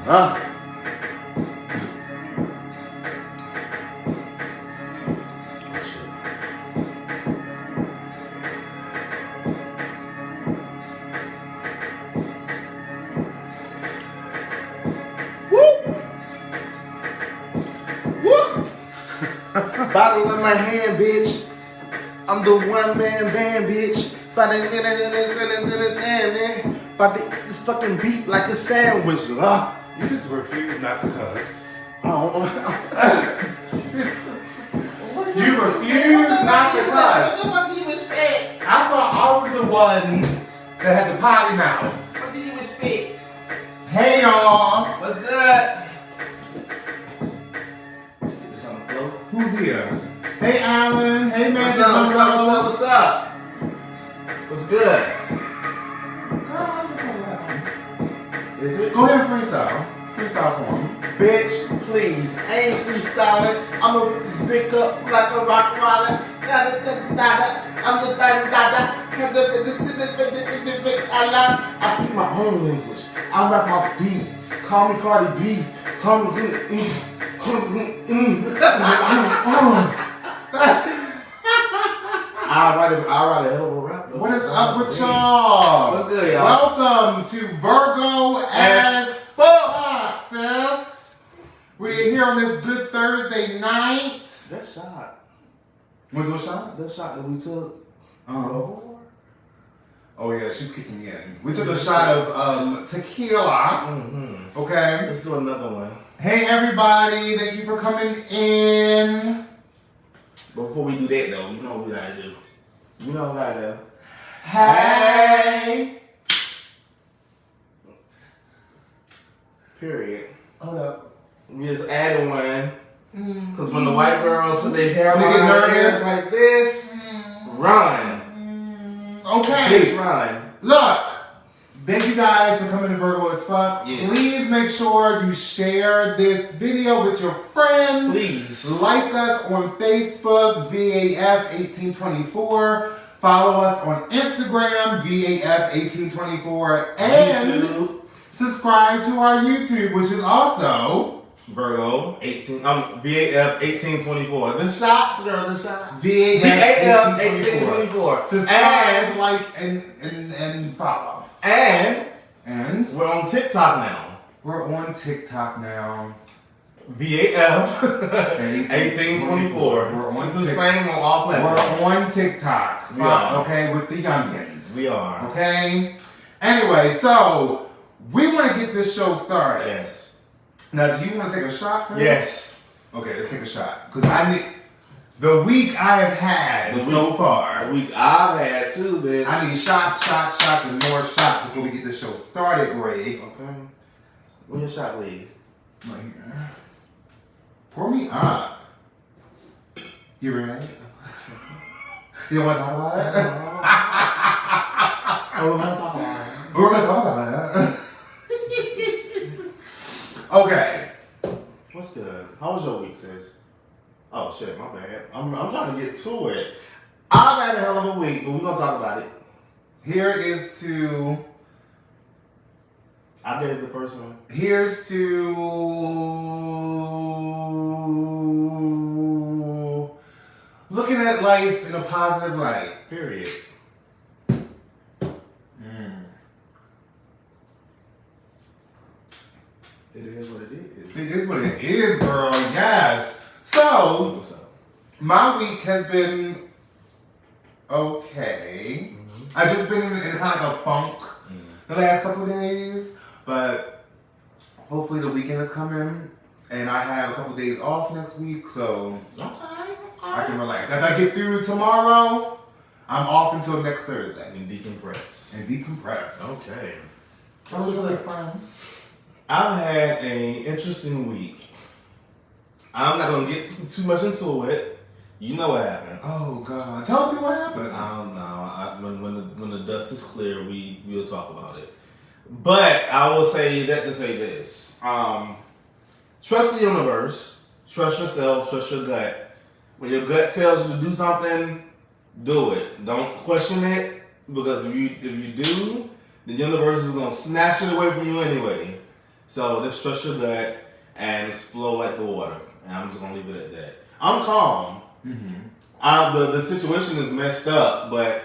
Huh? Bottle in my hand, bitch. I'm the one-man band, bitch. About to eat this fucking beat like a sandwich, huh? You just refuse not to cuss. Oh. You refuse not to cuss. What do you expect? I thought I was the one that had the potty mouth. What do you expect? Hey y'all. What's good? Who's here? Hey Alan. Hey man. What's up? What's up? What's good? Is it? Go ahead and freestyle. Freestyle for him. Bitch, please. I ain't freestyling. I'ma rip this bitch up like a rock waller. I'm the I speak my own language. I rap off beat. Call me Cardi B. Call me. I'll write a hell of a rap. What is up with y'all? What's good, y'all? Welcome to Virgo as fuck, sis. We're here on this good Thursday night. That shot. Was it a shot? That shot that we took. Oh yeah, she's kicking me in. We took a shot of tequila. Mm-hmm. Okay. Let's do another one. Hey everybody, thank you for coming in. But before we do that though, you know what we gotta do. You know what we gotta do. Hey. Period. Hold up. We just added one. Cause when the white girls put their hair on They get nervous like this, run. Okay. Bitch, run. Look. Thank you guys for coming to Virgo as fuck. Yes. Please make sure you share this video with your friends. Please. Like us on Facebook, VAF1824. Follow us on Instagram, VAF1824. And YouTube. subscribe to our YouTube, which is also Virgo 18. VAF 1824. The shots, girl. The shot. VAF 1824. Subscribe, like, and follow. And we're on TikTok now. We're on TikTok now. VAF 1824. We're on It's the same on all platforms. We're on TikTok. We are. Okay, with the youngins. We are. Okay? Anyway, so we want to get this show started. Yes. Now, do you want to take a shot first? Yes. Okay, let's take a shot. Because I need... The week I have had so far. The week I've had too, bitch. I need shots, and more shots before we get this show started, Greg. Okay. Where your shot lead? Right here. Pour me up. You ready? You don't want to talk about that? We're going to talk about it. We're going to talk about that. Okay. What's good? How was your week, sis? Oh shit, my bad. I'm trying to get to it. I've had a hell of a week, but we're gonna talk about it. Here is to... I did the first one. Here's to... looking at life in a positive light. Period. It is what it is. It is what it is, girl. Yes. So, What's up? my week has been okay. I've just been in kind of like a funk the last couple of days, but hopefully the weekend is coming, and I have a couple of days off next week, so I can relax. As I get through tomorrow, I'm off until next Thursday. And decompress. Okay. How was your fun? I've had an interesting week. I'm not gonna get too much into it. You know what happened. Oh God! Tell me what happened. I don't know. When the dust is clear, we'll talk about it. But I will say that to say this: trust the universe, trust yourself, trust your gut. When your gut tells you to do something, do it. Don't question it, because if you do, the universe is gonna snatch it away from you anyway. So just trust your gut and just flow like the water. And I'm just gonna leave it at that. I'm calm. The situation is messed up, but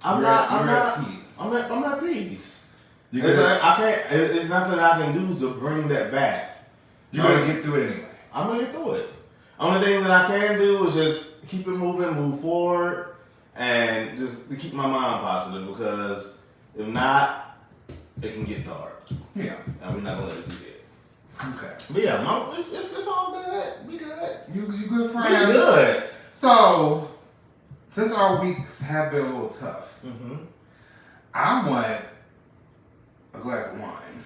I'm at peace. I'm at peace. I can't. It's nothing I can do to bring that back. You're gonna get through it anyway. I'm gonna get through it. Only thing that I can do is just keep it moving, move forward, and just to keep my mind positive, because if not, it can get dark. Yeah. And we're not gonna let it do that. Okay. But yeah, it's all good. We good. You good friend? We good. So, since our weeks have been a little tough, I want a glass of wine.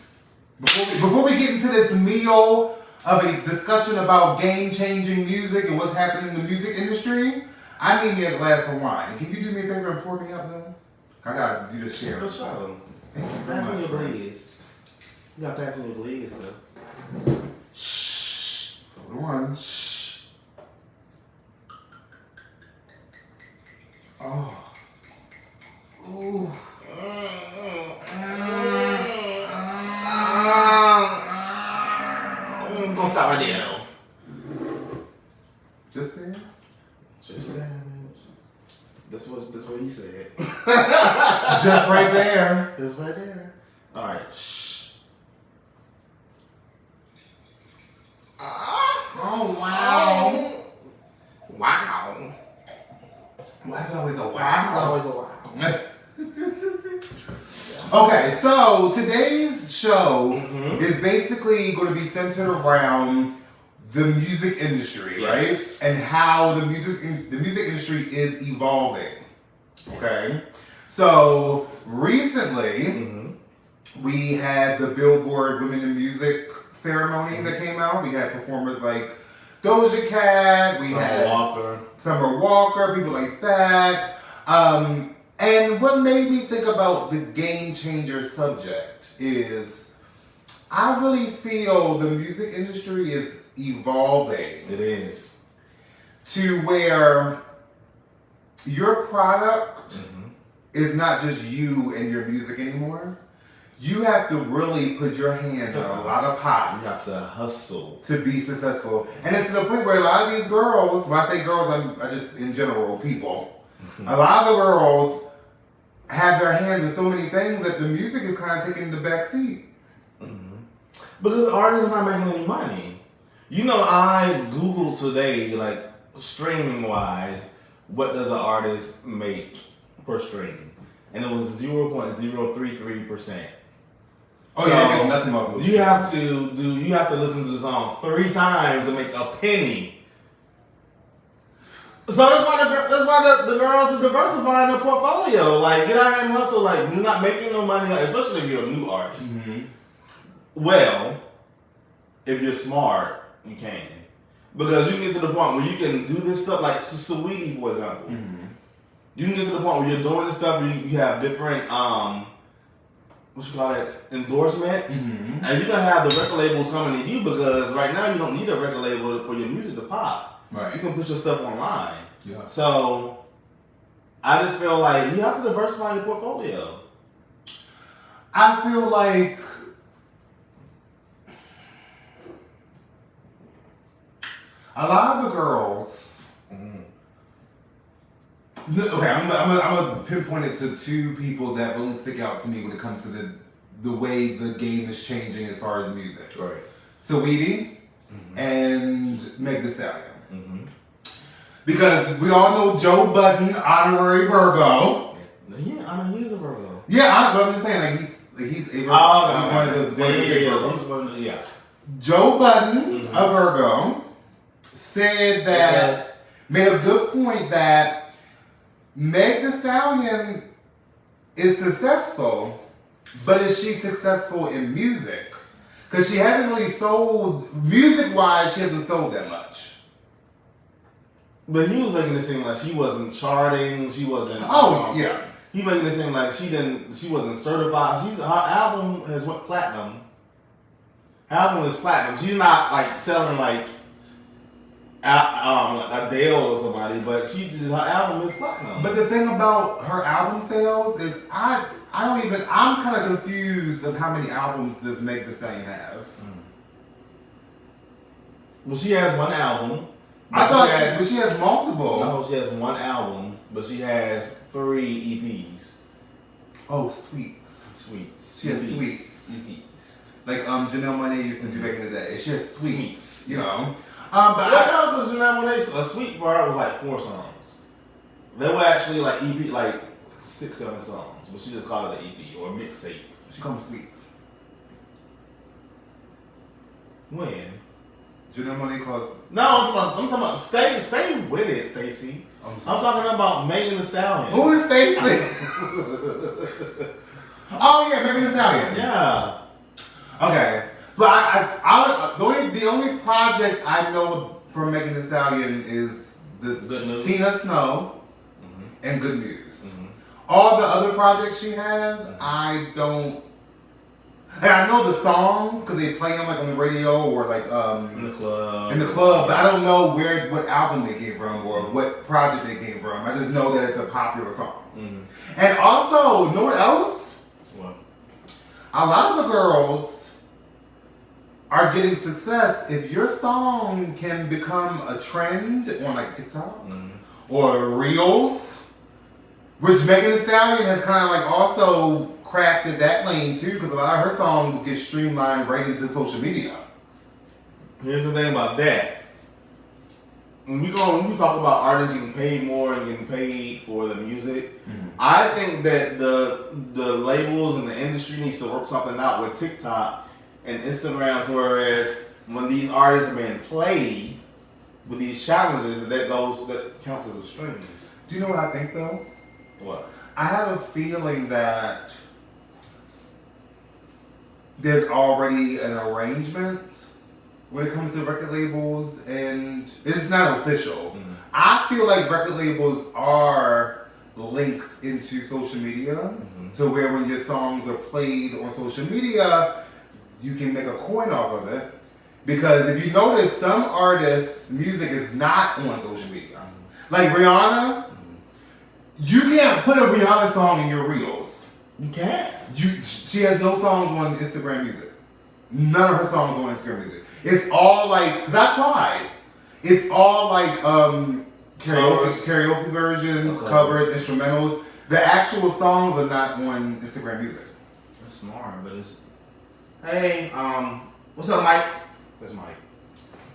Before we get into this meal of a discussion about game-changing music and what's happening in the music industry, I need me a glass of wine. Can you do me a favor and pour me up, though? I gotta do this share. For sure. Thank you so Pass much. me your glaze. You gotta pass me your glaze, though. Shh. Hold on. Shh. Oh. Ooh. Don't stop right there, though. Just there? Just there. That's what he said. Just right there. Just right there. All right. Shh. Oh, wow. Wow. Well, that's always a wow. That's always a wow. Okay, so today's show is basically going to be centered around the music industry, Yes. right? And how the music industry is evolving. Okay, so recently we had the Billboard Women in Music ceremony that came out. We had performers like Doja Cat, we had Summer Walker, people like that. And what made me think about the game changer subject is I really feel the music industry is evolving. It is. To where your product is not just you and your music anymore. You have to really put your hands in a lot of pots. You have to hustle To be successful. And it's to the point where a lot of these girls, when I say girls, I just in general, people, a lot of the girls have their hands in so many things that the music is kind of taking the back seat. Because artists are not making any money. You know, I Googled today, like, streaming wise, what does an artist make per stream? And it was 0.033%. Oh, yeah, they make nothing off of you have to listen to the song 3 times to make a penny. So that's why the girls are diversifying their portfolio. Like, get out here and hustle. Like, you're not making no money, like, especially if you're a new artist. Well, if you're smart, you can. Because you can get to the point where you can do this stuff, like Saweetie, for example. You can get to the point where you're doing this stuff, you have different, endorsements. And you're going to have the record labels coming to you, because right now you don't need a record label for your music to pop. Right. You can put your stuff online. Yeah. So, I just feel like you have to diversify your portfolio. I feel like a lot of the girls. Okay, I'm gonna pinpoint it to 2 people that really stick out to me when it comes to the way the game is changing as far as music. Right. Saweetie and Meg Thee Stallion. Because we all know Joe Budden, honorary Virgo. Yeah, I mean, he's a Virgo. Yeah, I'm just saying, like he's a Virgo. He's one of the big Virgos. Yeah. Joe Budden, a Virgo, said that, made a good point that Meg Thee Stallion is successful, but is she successful in music? Because she hasn't really sold, music-wise, she hasn't sold that much. But he was making it seem like she wasn't charting, she wasn't... Yeah. He making it seem like she wasn't certified. Her album has went platinum. Her album is platinum. She's not, like, selling, like, like Adele or somebody, but her album is platinum. But the thing about her album sales is I'm kind of confused of how many albums does Meg Thee Stallion have. Well, she has one album. I thought she has multiple. No, she has one album, but she has 3 EPs. Oh, sweets. Sweets. She has sweets. EPs. Like Janelle Monáe used to do back in the day. She has sweets. You know. But Janelle Monáe, a sweet for her was like 4 songs. They were actually like EP, like 6, 7 songs, but she just called it an EP or a mixtape. She calls sweets. When? Janelle Monáe calls. No, I'm talking about stay with it, Stacey. I'm talking about Megan Thee Stallion. Who is Stacey? Oh yeah, Megan Thee Stallion. Yeah. Okay, but the only project I know from Megan Thee Stallion is this Tina Snow and Good News. All the other projects she has, I don't. And I know the songs because they play them like on the radio or like in the club. But I don't know what album they came from or what project they came from. I just know that it's a popular song. And also, you know what else? What? A lot of the girls are getting success if your song can become a trend on like TikTok or Reels, which Megan Thee Stallion has kind of like also crafted that lane too, because a lot of her songs get streamlined right into social media. Here's the thing about that. When we talk about artists getting paid more and getting paid for the music, I think that the labels and the industry needs to work something out with TikTok and Instagram, whereas when these artists are being played with these challenges, that counts as a stream. Do you know what I think though? What? I have a feeling that there's already an arrangement when it comes to record labels, and it's not official. I feel like record labels are linked into social media to where when your songs are played on social media, you can make a coin off of it. Because if you notice, some artists' music is not on social media. Like Rihanna, you can't put a Rihanna song in your reels. You can't. She has no songs on Instagram Music. None of her songs on Instagram Music. It's all like, cause I tried. It's all like karaoke versions, covers, instrumentals. The actual songs are not on Instagram Music. That's smart, but it's. Hey, what's up, Mike? That's Mike.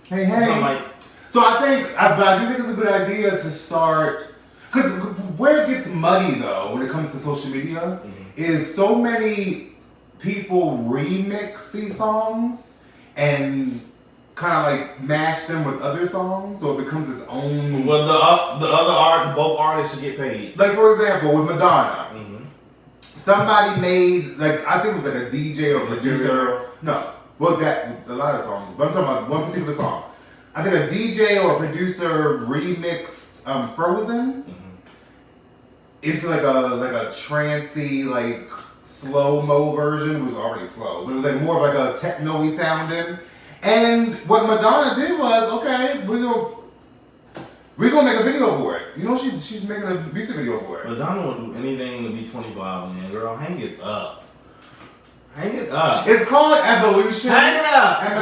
Hey. What's up, Mike? So I do think it's a good idea to start, because where it gets muddy though, when it comes to social media, is so many people remix these songs and kind of like mash them with other songs, so it becomes its own. Well, both artists should get paid. Like for example, with Madonna, somebody made I think it was like a DJ or producer. No, well a lot of songs, but I'm talking about one particular song. I think a DJ or a producer remixed Frozen into like a trancey slow-mo version. It was already slow, but it was like more of like a techno-y sounding. And what Madonna did was, okay, we're gonna make a video for it. You know, she's making a music video for it. Madonna would do anything to be 25 again, girl. Hang it up. Hang it up. It's called Evolution. Hang it up. And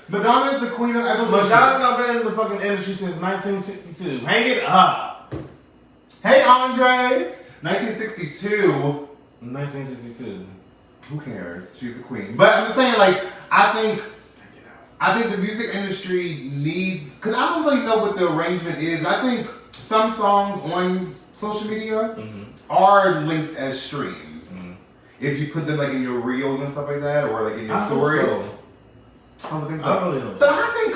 Madonna is the queen of evolution. Madonna not been in the fucking industry since 1962. Hang it up. Hey, Andre. 1962. 1962. Who cares? She's the queen. But I'm just saying, I think the music industry needs, because I don't really know what the arrangement is. I think some songs on social media are linked as streams. If you put them in your reels and stuff like that, or in your stories. I don't think so. I really don't. But I think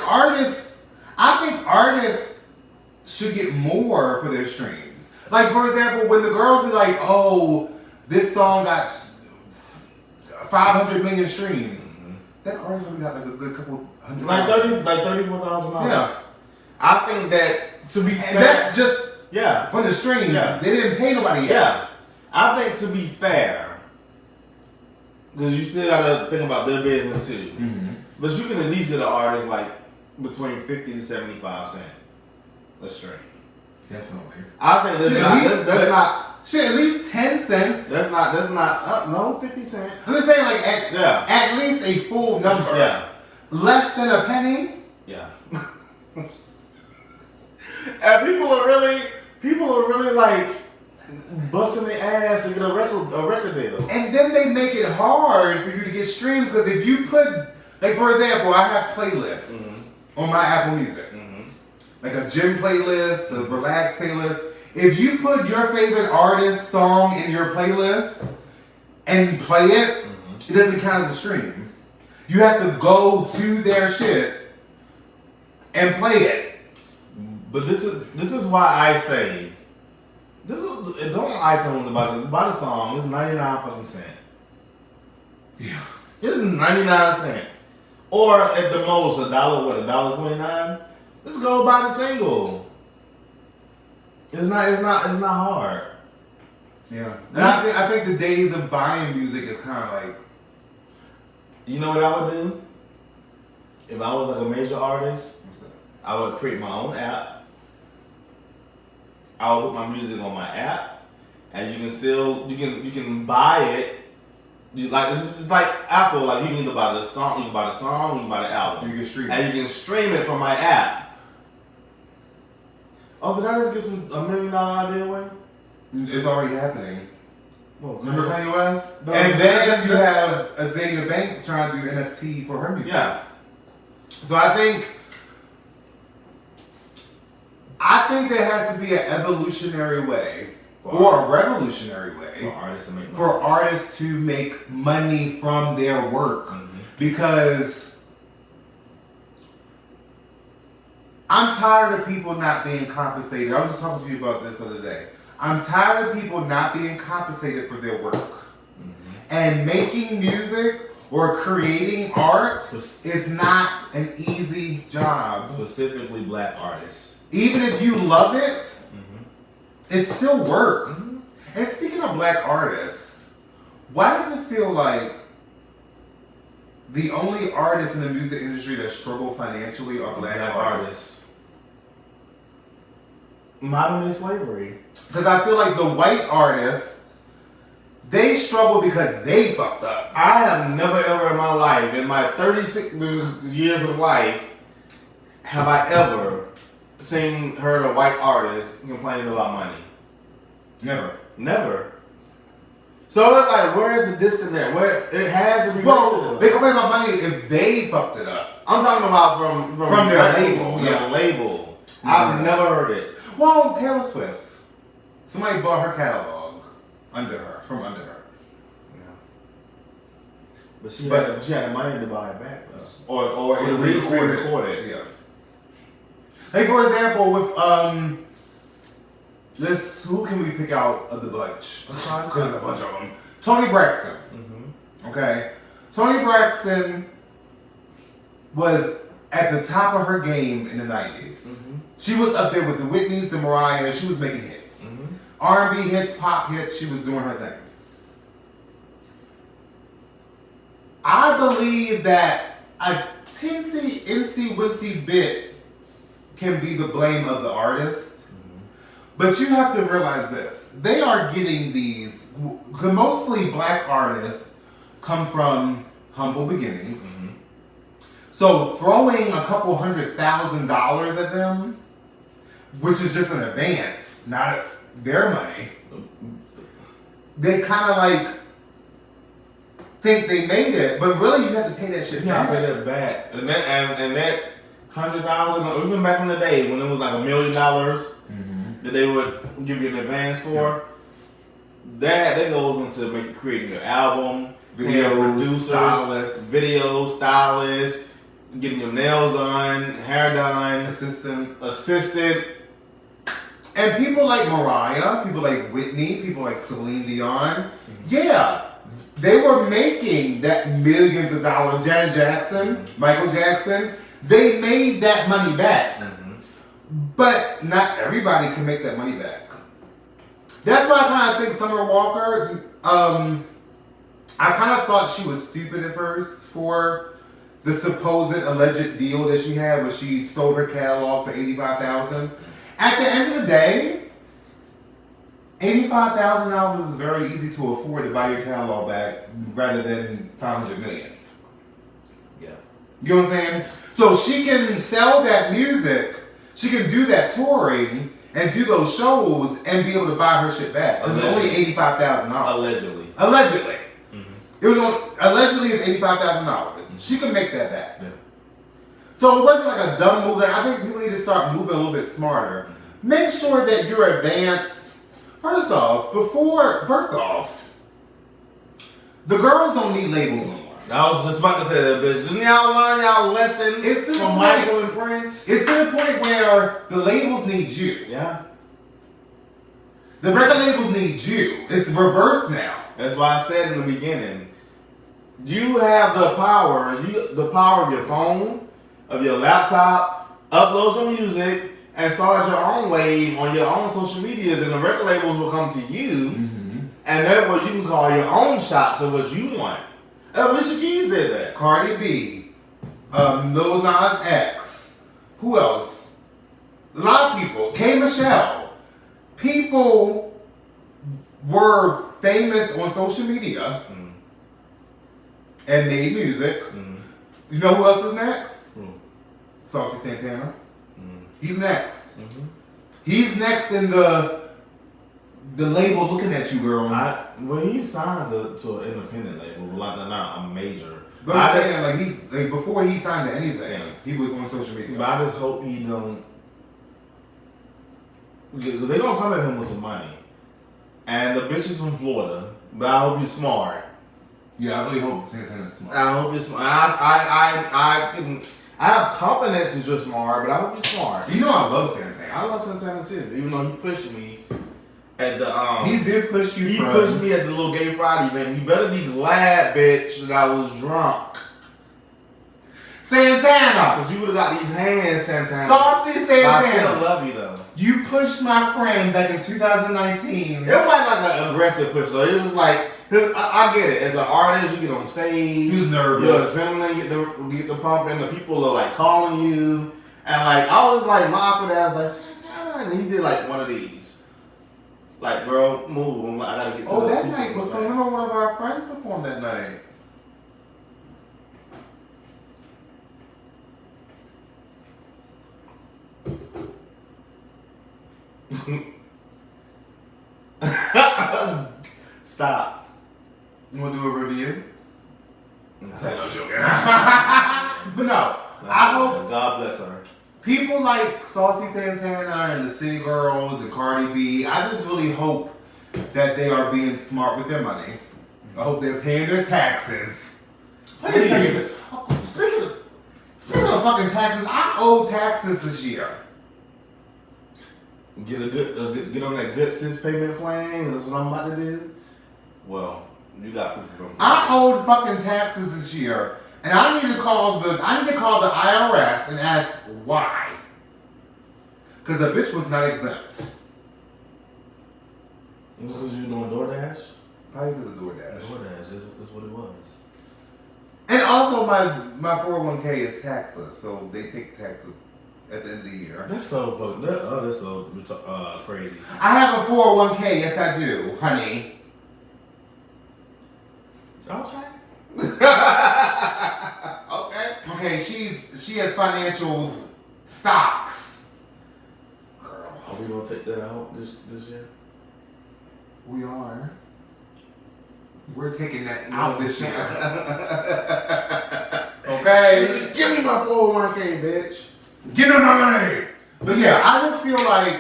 artists should get more for their streams. Like for example, when the girls be like, "Oh, this song got 500 million streams," that artist really got a good couple hundred. Like $34,000. Yeah. I think that to be fair, that's just from the streams. Yeah. They didn't pay nobody yet. Yeah. I think to be fair, because you still gotta think about their business too. But you can at least get an artist like between 50 to 75 cents a stream. Definitely. I think that's not. Shit, at least 10 cents. That's not. No, 50 cents. I'm just saying, like, at least a full number. Yeah. Less than a penny. Yeah. And people are really like busting their ass to get a record deal. And then they make it hard for you to get streams because if you put, like, for example, I have playlists on my Apple Music. Like a gym playlist, the relax playlist. If you put your favorite artist song in your playlist and play it, it doesn't count as a stream. You have to go to their shit and play it. But this is why I say don't iTunes buy the song. It's 99 fucking cents. Yeah. It's 99 cents. Or at the most $1.29. Let's go buy the single. It's not hard. Yeah. And I think the days of buying music is kind of like, you know what I would do? If I was like a major artist, I would create my own app. I would put my music on my app, and you can buy it. It's like Apple. Like you can either buy the song, you can buy the album. You can stream it. And you can stream it from my app. Oh, did I just get $1 million idea away? It's already happening. Well, remember Kanye West? No, and then you have Azalea Banks trying to do NFT for her music. Yeah. So I think there has to be an evolutionary way or a revolutionary way for artists to make money from their work. Because I'm tired of people not being compensated. I was just talking to you about this the other day. I'm tired of people not being compensated for their work. And making music or creating art is not an easy job. Specifically black artists. Even if you love it, it's still work. And speaking of black artists, why does it feel like the only artists in the music industry that struggle financially are black artists? Modern day slavery. Because I feel like the white artists, they struggle because they fucked up. I have never ever in my life, in my 36 years of life, have I ever heard a white artist complaining about money. Never. So it's like, where is the disconnect? Where it has to be. Well, they complain about money if they fucked it up. I'm talking about from their label. Yeah, label. I've never heard it. Well, Taylor Swift. Somebody bought her catalog from under her. Yeah. But she had the money to buy it back, though. Or at least re-record it. Yeah. Like, for example, with who can we pick out of the bunch? Because there's a bunch of them. Toni Braxton. Okay. Toni Braxton was at the top of her game in the 90s. She was up there with the Whitneys, the Mariah. She was making hits. R&B hits, pop hits. She was doing her thing. I believe that a teensy-insy-wincy bit can be the blame of the artist. But you have to realize this. They are getting these, mostly black artists come from humble beginnings. So throwing a couple $100,000 at them, which is just an advance, not their money, they kind of like think they made it, but really you have to pay that shit back. Pay that back. And that $100,000, even back in the day when it was like $1 million that they would give you an advance for, that goes into creating your album, video stylists, getting your nails done, hair done, assistant. And people like Mariah, people like Whitney, people like Celine Dion, they were making that millions of dollars. Janet Jackson, Michael Jackson, they made that money back. But not everybody can make that money back. That's why I kind of think Summer Walker, I kind of thought she was stupid at first for the supposed alleged deal that she had where she sold her catalog for $85,000. At the end of the day, $85,000 is very easy to afford to buy your catalog back rather than $500 million. Yeah. You know what I'm saying? So she can sell that music, she can do that touring and do those shows and be able to buy her shit back. Because it's only $85,000. Allegedly. Allegedly. It was allegedly it's $85,000. She can make that back. Yeah. So it wasn't like a dumb move. I think people need to start moving a little bit smarter. Make sure that your advance. First off, the girls don't need labels no more. I was just about to say that, bitch. Didn't y'all learn y'all lesson from Michael and Prince? It's to the point where the labels need you. Yeah. The record labels need you. It's reversed now. That's why I said in the beginning, you have the power of your phone, of your laptop, upload your music, and start your own wave on your own social medias, and the record labels will come to you, and that way you can call your own shots of what you want. Alicia Keys did that. Cardi B, Lil Nas X, who else? A lot of people. K. Michelle. People were famous on social media and made music. You know who else is next? Saucy Santana. He's next. He's next in the label looking at you, girl. When he signed to an independent label, like not a major. But I'm saying, like before he signed to anything, he was on social media. But I just hope he don't, because they gonna come at him with some money, and the bitch is from Florida. But I hope he's smart. Yeah, I really hope Santana's smart. I hope he's smart. I have confidence that you're smart, but I hope you're smart. You know I love Santana. I love Santana too, even though he pushed me at the he did push you. He pushed me at the little gay pride event. You better be glad, bitch, that I was drunk. Santana, because you would have got these hands, Santana. Saucy Santana. But I still love you though. You pushed my friend back in 2019. It wasn't like an aggressive push though. It was like, I get it. As an artist, you get on stage. You're nervous. Your adrenaline get the pumping. The people are like calling you, and like I was like laughing at. I was like Santana, and he did like one of these. Like, girl, move. I gotta get to that night was one of our friends performed that night. Stop. You want to do a review? No. But no, I hope God bless her. People like Saucy Santana and the City Girls and Cardi B, I just really hope that they are being smart with their money. I hope they're paying their taxes. Please. Speaking of fucking taxes, I owe taxes this year. Get on that good sense payment plan. That's what I'm about to do. Well, you got proof from me. I owed fucking taxes this year, and I need to call the IRS and ask why. Because the bitch was not exempt. Because you doing DoorDash? Probably because of DoorDash. DoorDash, that's what it was. And also my 401k is taxless, so they take taxes at the end of the year. That's so fucking. That's so crazy. I have a 401k. Yes, I do, honey. Okay. Okay. Okay, she has financial stocks. Girl, Are we gonna take that out this year? we are. We're taking that out this year. Okay. Give me my 401k, bitch. Give me my money. But yeah, I just feel like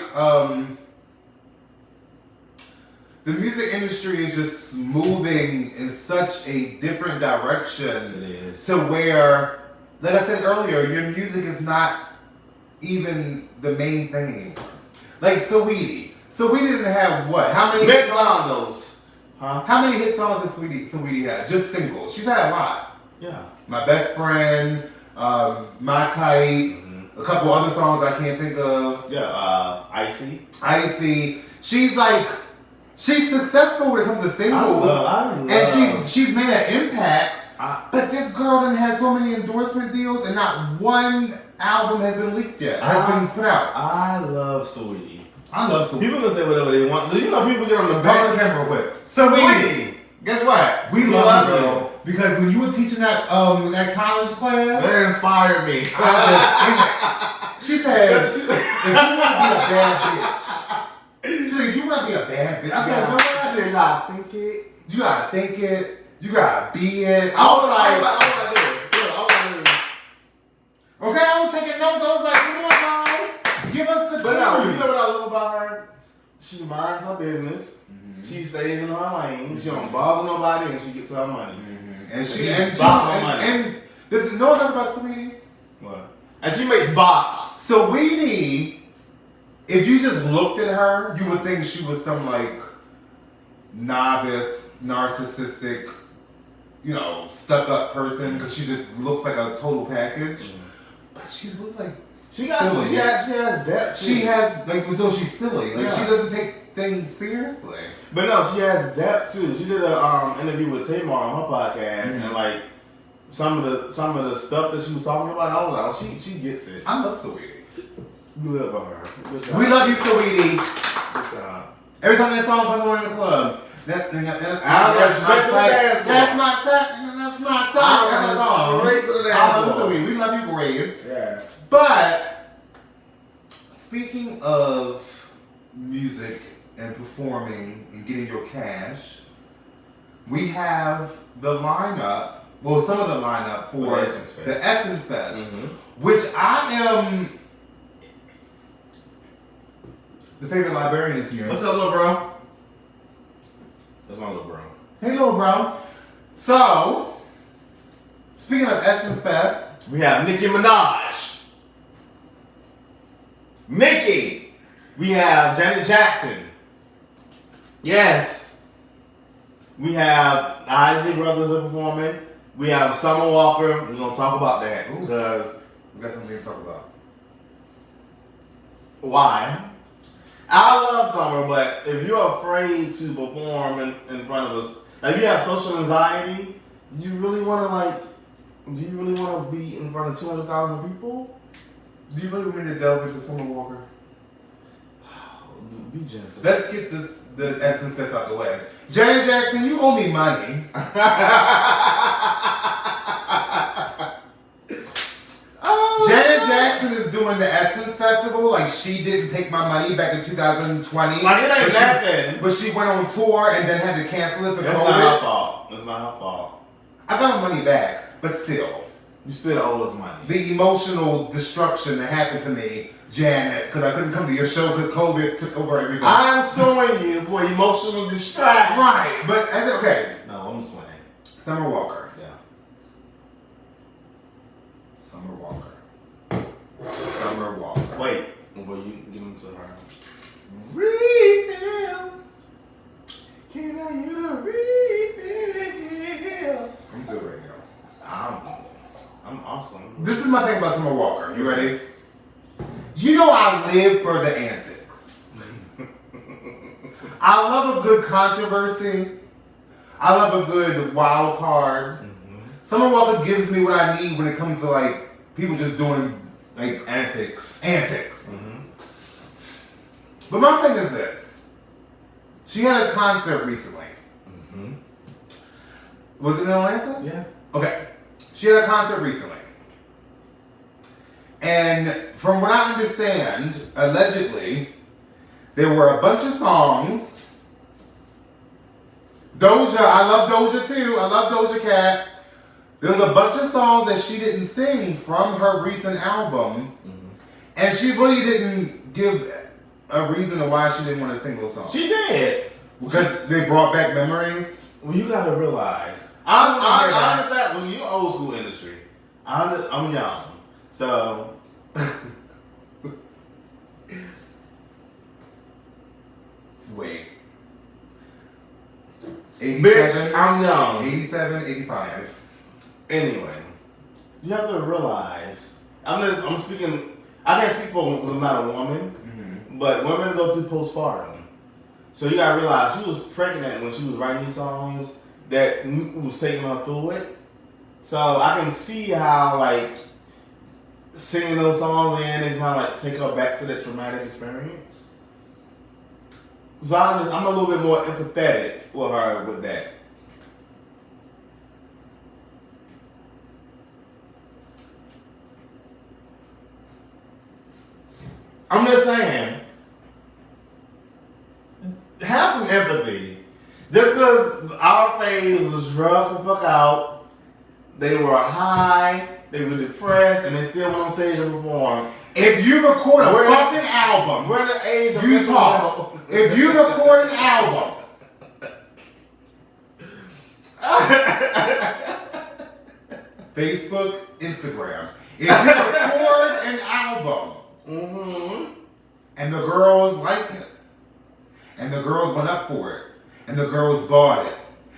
the music industry is just moving in such a different direction. It is. To where, like I said earlier, your music is not even the main thing anymore. Like Saweetie. Saweetie didn't have what? How many McDonald's. Huh? How many hit songs did Saweetie have? Just singles. She's had a lot. Yeah. My Best Friend, My Type, a couple other songs I can't think of. Yeah, Icy. Icy. She's successful when it comes to singles. I love. And she's made an impact But this girl done had so many endorsement deals, and not one album has been leaked yet. Has been put out. I love Saweetie. I love Saweetie. People can say whatever they want. You know, people get on the Go back. on the camera with Saweetie. Guess what? We love you, girl. Because when you were teaching that that college class, that inspired me. She said, if you want to be a bad bitch, she said, if you want to be a bad bitch, I said, no, you gotta think it. You gotta think it. You gotta be it. I was like, okay, I was taking notes. I was like, come on, girl. Give us the But no, you know what I love about her? She minds her business. Mm-hmm. She stays in her lane. Mm-hmm. She don't bother nobody, and she gets her money. Mm-hmm. And she no one talk about Saweetie. What? And she makes bops. Saweetie, if you just looked at her, you would think she was some like novice, narcissistic, stuck up person because she just looks like a total package. Mm-hmm. But she's really like she has depth. She has no, she's silly. Like she doesn't take things seriously. But no, she has depth too. She did a interview with Tamar on her podcast, and like some of the stuff that she was talking about, I was like, she gets it. I love Saweetie. We love her. We love you, Saweetie. Good job. Every time that song comes on in the club, that's my type. That's my type. I love Saweetie. We love you, Greg. Yes. But speaking of music and performing and getting your cash, we have the lineup. Well, some of the lineup for the Essence Fest, mm-hmm. which I am the favorite librarian this year. What's up, little bro? That's my little bro. Hey, little bro. So, speaking of Essence Fest, we have Nicki Minaj. Nicki. We have Janet Jackson. Yes. We have the Isley Brothers are performing. We have Summer Walker. We're going to talk about that because we got something to talk about. Why? I love Summer, but if you're afraid to perform in front of us, like if you have social anxiety, do you really want to be in front of 200,000 people? Do you really want me to delve into Summer Walker? Be gentle. Let's get the Essence Fest out the way. Janet Jackson, you owe me money. Janet Jackson is doing the Essence Festival like she didn't take my money back in 2020. Like it ain't nothing. But she went on tour and then had to cancel it for COVID. That's not her fault. That's not her fault. I got my money back, but still. You still owe us money. The emotional destruction that happened to me, Janet, because I couldn't come to your show because COVID took over everything. I'm suing you for emotional distress. Right, but okay. No, I'm just playing. Summer Walker. Yeah. Summer Walker. Summer Walker. Wait, before you get into her. Refill. Can I you to refill? I'm good right now. I'm awesome. This is my thing about Summer Walker. You ready? You know I live for the antics. I love a good controversy. I love a good wild card. Mm-hmm. Summer Walker gives me what I need when it comes to like people just doing like antics. Mm-hmm. But my thing is this. She had a concert recently. Mm-hmm. Was it in Atlanta? Yeah. Okay. She had a concert recently. And from what I understand, allegedly, there were a bunch of songs. Doja, I love Doja too. I love Doja Cat. There was a bunch of songs that she didn't sing from her recent album. Mm-hmm. And she really didn't give a reason of why she didn't want to sing those songs. She did. Because they brought back memories. Well, you gotta realize. I understand. Well, you're old school industry. I'm young. So. Wait. 87, bitch, I'm young. 87, 85. Anyway, you have to realize. I'm speaking. I can't speak for not a woman, mm-hmm. but women go through postpartum. So you gotta realize she was pregnant when she was writing these songs that was taking her through it. So I can see how like singing those songs in and kind of like take her back to that traumatic experience. So I'm a little bit more empathetic with her with that. I'm just saying, have some empathy. Just because our phase was drugged the fuck out, they were high, they were depressed, and they still went on stage and performed. If you record a fucking album, we're the age of you talk. If you record an album, Facebook, Instagram. If you record an album, and the girls liked it, and the girls went up for it, and the girls bought it,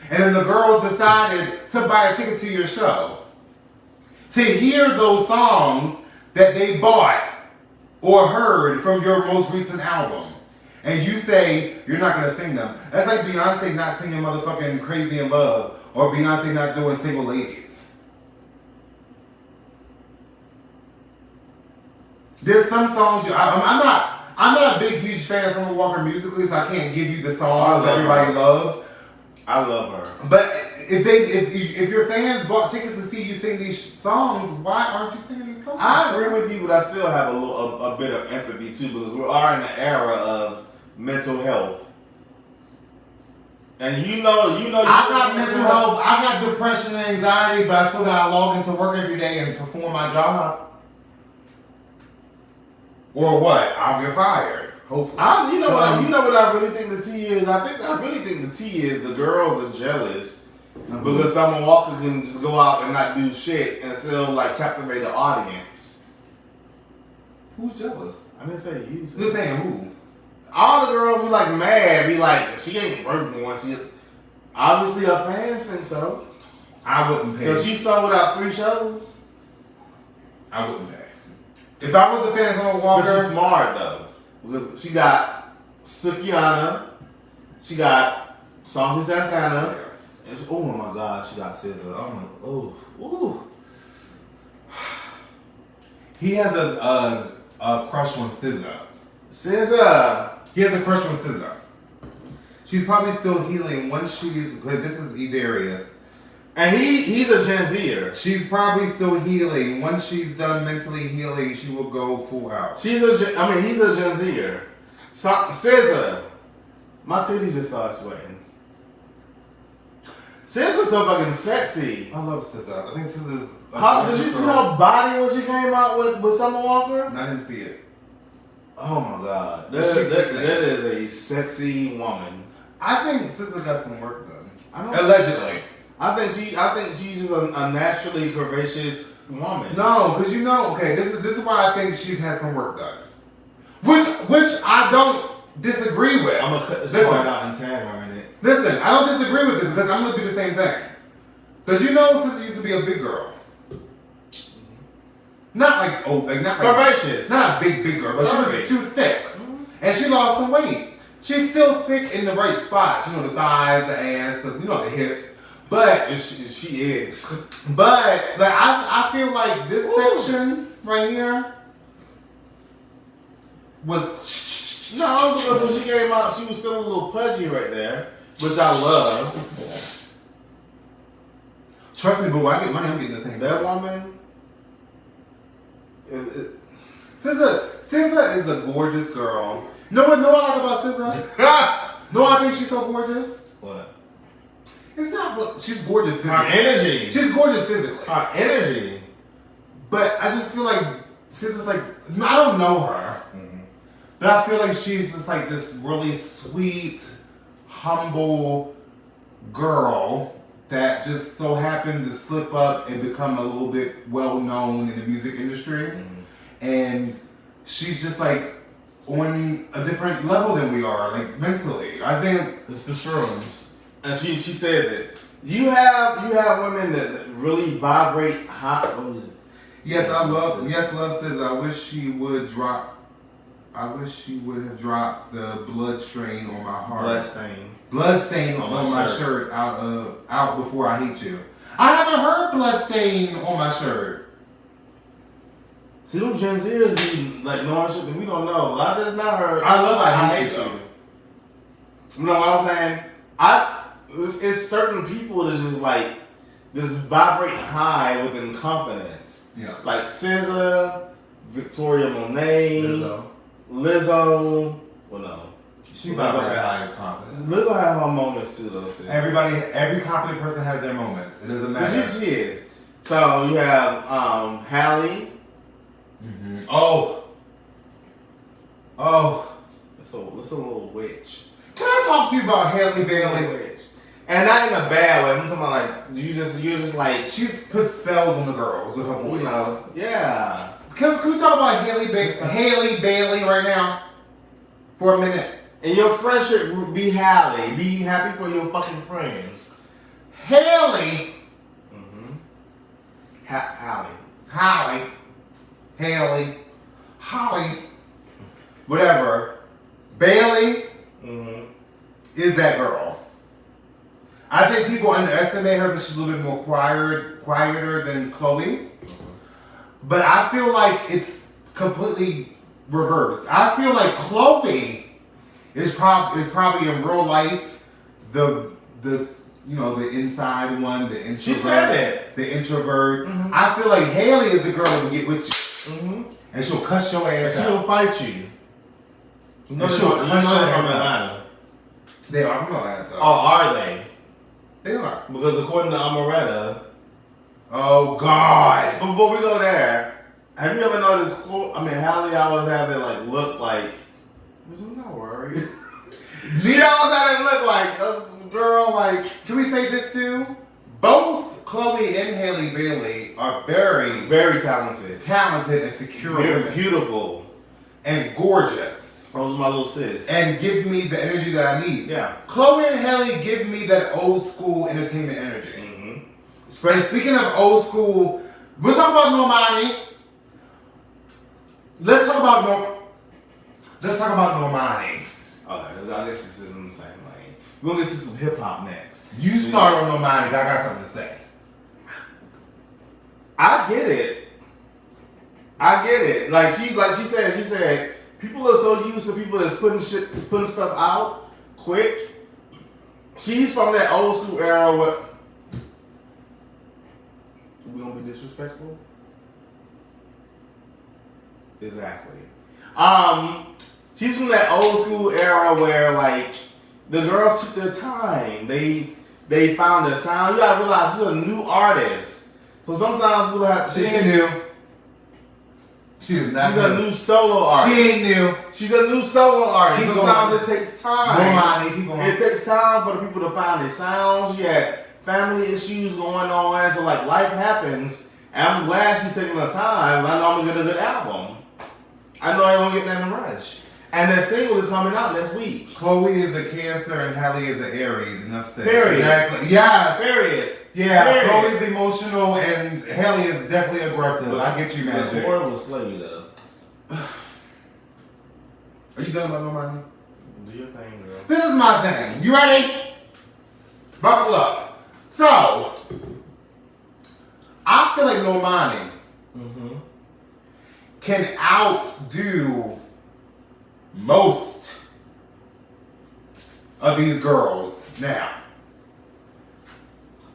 and then the girls decided to buy a ticket to your show, to hear those songs that they bought or heard from your most recent album, and you say you're not gonna sing them. That's like Beyonce not singing motherfucking Crazy in Love, or Beyonce not doing Single Ladies. There's some songs I'm not a big huge fan of Summer Walker musically, so I can't give you the songs everybody love. I love her. But if your fans bought tickets to see you sing these songs, why aren't you singing these songs? I agree with you, but I still have a bit of empathy too, because we are in the era of mental health. And you know I got mental health, I got depression and anxiety, but I still gotta log into work every day and perform my job. Or what? I'll get fired. Hopefully. You know what I really think the tea is? I really think the tea is the girls are jealous because Summer Walker can just go out and not do shit and still like captivate the audience. Who's jealous? I didn't say you. You're saying who? All the girls be like mad, be like, she ain't working once. Obviously her fans think so. I wouldn't pay. Because she sold out 3 shows. I wouldn't pay. If I was a fan of Summer Walker. But she's smart though. Because she got Sukiana, she got Saucy Santana, and oh my god, she got SZA. Ooh. He has a crush on SZA. SZA. He has a crush on SZA. She's probably still healing once because this is Edarius. And he's a Gen Zer. She's probably still healing. Once she's done mentally healing, she will go full out. He's a Gen Zer. SZA. My titties just started sweating. SZA's so fucking sexy. I love SZA. I think SZA's... Did you see her body when she came out with Summer Walker? I didn't see it. Oh my god. That is a sexy woman. I think SZA got some work done. Allegedly. I think she's just a naturally curvaceous woman. No, because this is why I think she's had some work done. Which I don't disagree with. I'm gonna cut this part out and tag her in it. Listen, I don't disagree with it because I'm gonna do the same thing. Because SZA used to be a big girl. Not like curvaceous. Not a big girl, but she was thick. And she lost some weight. She's still thick in the right spots. The thighs, the ass, the hips. But she is. But like I feel like this section right here was because when she came out, she was still a little pudgy right there, which I love. Trust me, boo. I get money. I'm getting the same. That woman. SZA is a gorgeous girl. Know what I like about SZA? No, I think she's so gorgeous. What? It's not. She's gorgeous physically. Her energy. She's gorgeous physically. Her energy. But I just feel like SZA's like, I don't know her. But I feel like she's just like this really sweet, humble girl that just so happened to slip up and become a little bit well known in the music industry. And she's just like on a different level than we are, like mentally. I think it's the shrooms. And she says it. You have women that really vibrate hot. What is it? Yes, love SZA. I wish she would have dropped the blood stain on my heart. Blood stain on my shirt out before I Hate You. I haven't heard blood stain on my shirt. See, them Gen Zers be like knowing shit that we don't know. I just not heard. I hate you. You know what I'm saying? It's certain people that just like just vibrate high within confidence. Yeah. Like SZA, Victoria Monet, Lizzo. Well, no. She's not very high in confidence. Lizzo had her moments too, though. Sis. Every confident person has their moments. It doesn't matter. She is. So you have Halle. Mm-hmm. Oh. That's a little witch. Can I talk to you about Halle Bailey? And not in a bad way. I'm talking about like you're just like she's put spells on the girls with her voice. You know, yeah. Can we talk about Halle Bailey right now for a minute? And your friendship would be Halle. Be happy for your fucking friends. Halle. Mm-hmm. Halle. Whatever. Bailey is that girl. I think people underestimate her because she's a little bit more quieter than Chloe. But I feel like it's completely reversed. I feel like Chloe is probably in real life the inside one, the introvert. She said it. The introvert. Mm-hmm. I feel like Halle is the girl that will get with you. Mm-hmm. And she'll cuss your ass out. She'll fight you. And she'll cuss your ass from out. Atlanta. They are from Atlanta. Oh, are they? They are. Because according to Amaretta. Oh, God. Before we go there, have you ever noticed, Halle always have it like look like, I'm not worried. She always had it look like a girl like. Can we say this too? Both Chloe and Halle Bailey are very, very talented and secure. Very beautiful. And gorgeous. Those are my little sis. And give me the energy that I need. Yeah. Chloe and Halle give me that old school entertainment energy. Mm-hmm. And speaking of old school, we're talking about Normani. Let's talk about Normani. Okay, I guess this is in the same lane. We're gonna get to some hip hop next. You start on Normani, I got something to say. I get it. Like she said, people are so used to people that's putting stuff out quick. She's from that old school era where we gonna be disrespectful. Exactly. She's from that old school era where like the girls took their time. They found their sound. You gotta realize she's a new artist. So sometimes people have She ain't new. She's a new solo artist. She ain't new. She's a new solo artist. Sometimes it takes time. It takes time for the people to find their sounds. She had family issues going on, so like life happens. And I'm glad she's taking her time. I know I'm gonna get a good album. I know I ain't gonna get that in a rush. And that single is coming out next week. Chloe is the Cancer and Halle is the Aries. Enough said. Period. Exactly. Yeah. Period. Yeah. Period. Chloe's emotional and Halle is definitely aggressive. I get you, Magic. The word will slay you though. Are you done about Normani? Do your thing, girl. This is my thing. You ready? Buckle up. So, I feel like Normani can outdo most of these girls now.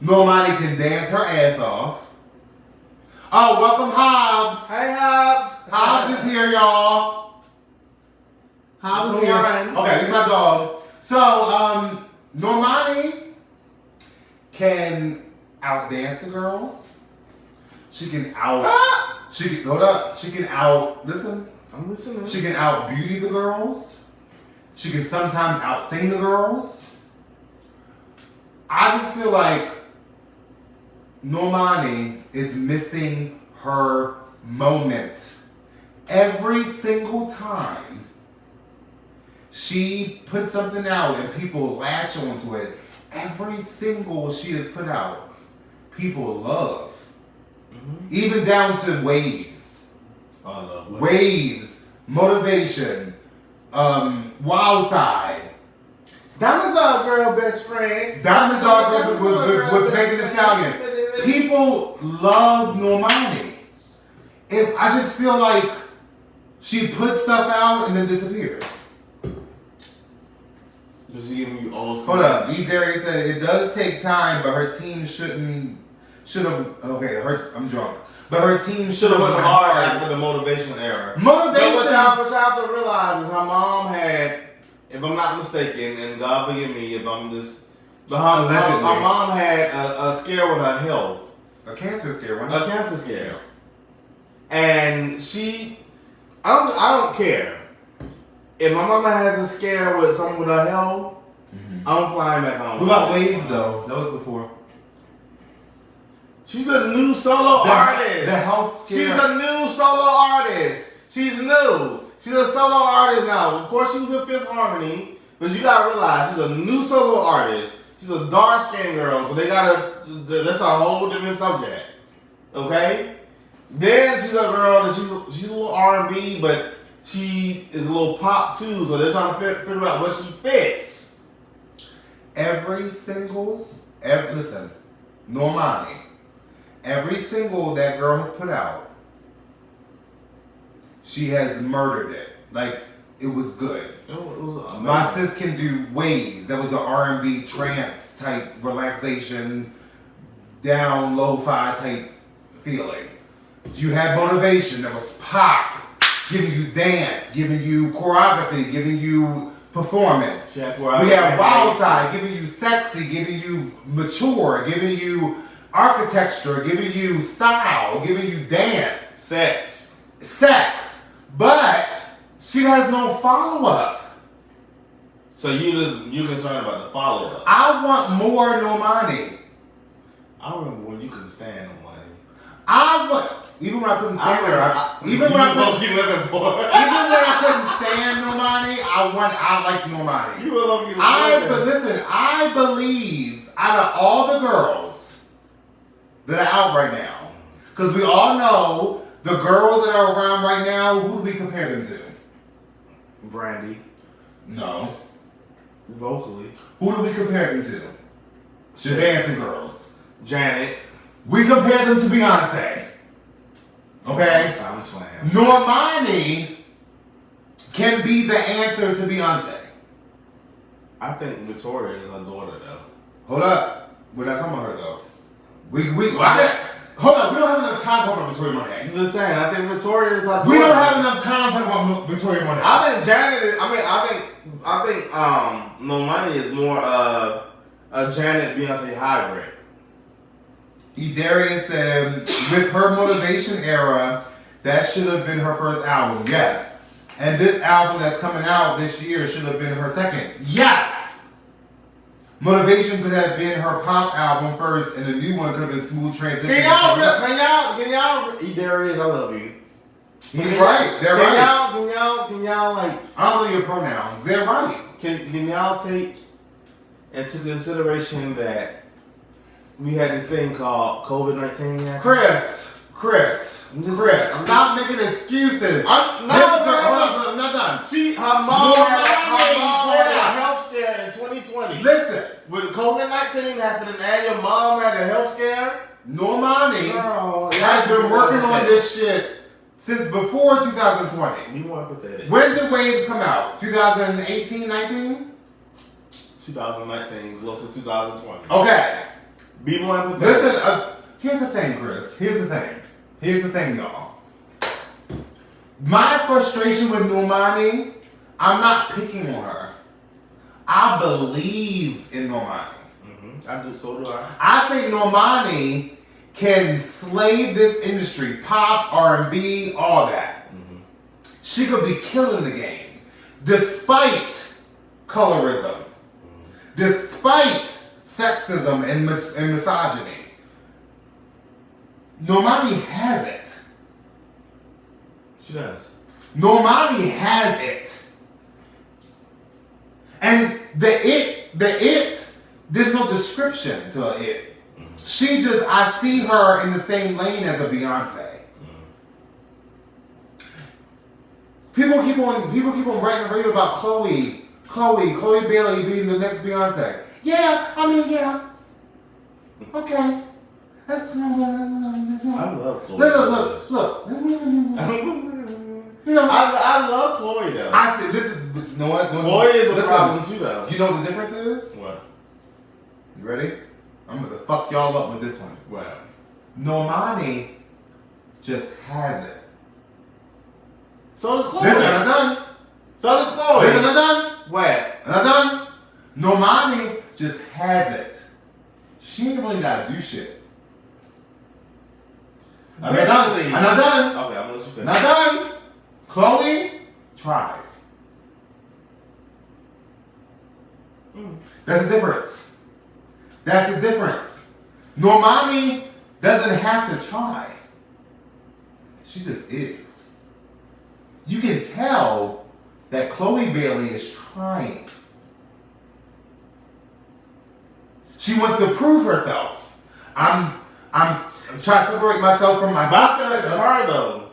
Normani can dance her ass off. Oh, welcome Hobbs. Hey Hobbs. Hobbs is here, y'all. Hobbs is here. Okay, he's my dog. So, Normani can outdance the girls. She can listen. I'm listening. She can out beauty the girls. She can sometimes out sing the girls. I just feel like Normani is missing her moment. Every single time she puts something out and people latch onto it, every single she has put out, people love. Even down to waves. I love waves, motivation, wild side. Diamonds Are Girl best friend. Diamonds Are Girl with Megan Thee Stallion. People love Normani. I just feel like she puts stuff out and then disappears. Is she giving you old Hold up. E. Derry said it does take time, but her team should have. Okay, I'm drunk. But her team should have went hard after the motivation era. Motivation. But what y'all have to realize is her mom had, if I'm not mistaken, and God forgive me if I'm just, but her mom had a scare with her health. A cancer scare, right? A cancer scare. And I don't care. If my mama has a scare with someone with her health, I'm flying back home. What about Waves though? That was before. She's a new solo artist. The health scare. She's a new solo artist. She's new. She's a solo artist now. Of course, she was in Fifth Harmony, but you gotta realize she's a new solo artist. She's a dark skinned girl, so that's a whole different subject. Okay? Then she's a girl that she's a little R&B, but she is a little pop too, so they're trying to figure out what she fits. Listen, Normani, every single that girl has put out, she has murdered it. Like, it was good. It was amazing. My sis can do Waves. That was an R&B trance type relaxation, down lo-fi type feeling. You had Motivation. That was pop, giving you dance, giving you choreography, giving you performance. We had Wild Side, giving you sexy, giving you mature, giving you architecture, giving you style, giving you dance. Sex. But she has no follow-up. So you're concerned about the follow-up. I want more Normani. I remember when you couldn't stand Normani. Even when I couldn't stand her, even when I couldn't stand Normani, I like Normani. You were looking But listen, I believe out of all the girls that are out right now, because we all know the girls that are around right now, who do we compare them to? Brandy. No. Vocally. Who do we compare them to? The dancing girls. Janet. We compare them to Beyonce. Okay? Normani can be the answer to Beyonce. I think Victoria is her daughter though. Hold up. We're not talking about her though. Hold up, we don't have enough time to talk about Victoria Monet. I'm just saying, I think Victoria is her daughter. We don't have enough time to talk about Victoria Monet. I think Janet is, I think Normani is more a Janet Beyonce hybrid. Darius said, with her Motivation era, that should have been her first album. Yes. And this album that's coming out this year should have been her second. Yes. Motivation could have been her pop album first, and the new one could have been Smooth Transition. Can y'all, Darius, I love you. He's right. They're right. Can y'all like? I don't know your pronouns. They're right. Can y'all take into consideration that we had this thing called COVID-19? Chris, stop making excuses. I'm not done. Her mom had a health scare in 2020. Listen, with COVID-19 happening and your mom had a health scare, Normani has been working on this shit since before 2020. You want to put that in? When did Waves come out? 2018, 19? 2019, close to 2020. Okay. Be more empathetic. Listen, here's the thing, Chris. Here's the thing, y'all. My frustration with Normani, I'm not picking on her. I believe in Normani. I do, so do I. I think Normani can slay this industry, pop, R&B, all that. She could be killing the game, despite colorism, despite sexism and misogyny. Normani has it. She does. Normani has it. And the it, there's no description to it. She just, I see her in the same lane as a Beyonce. People keep on writing the radio about Chloe Bailey being the next Beyonce. Yeah. Okay. That's I love Chloe. Look. I love Chloe though. I said this is you know what? Chloe is a problem too though. You know what the difference is? What? You ready? I'm gonna fuck y'all up with this one. What? Normani just has it. So does Chloe. Listen, I'm done. So does Chloe. Listen, I'm done. What? I'm done. Normani just has it. She ain't really gotta do shit. I'm not done. Okay, I'm not done. I'm gonna let you finish. Not done. Chloe tries. That's the difference. That's the difference. Normani doesn't have to try. She just is. You can tell that Chloe Bailey is trying. She wants to prove herself. I'm trying to separate myself from myself. It's her though.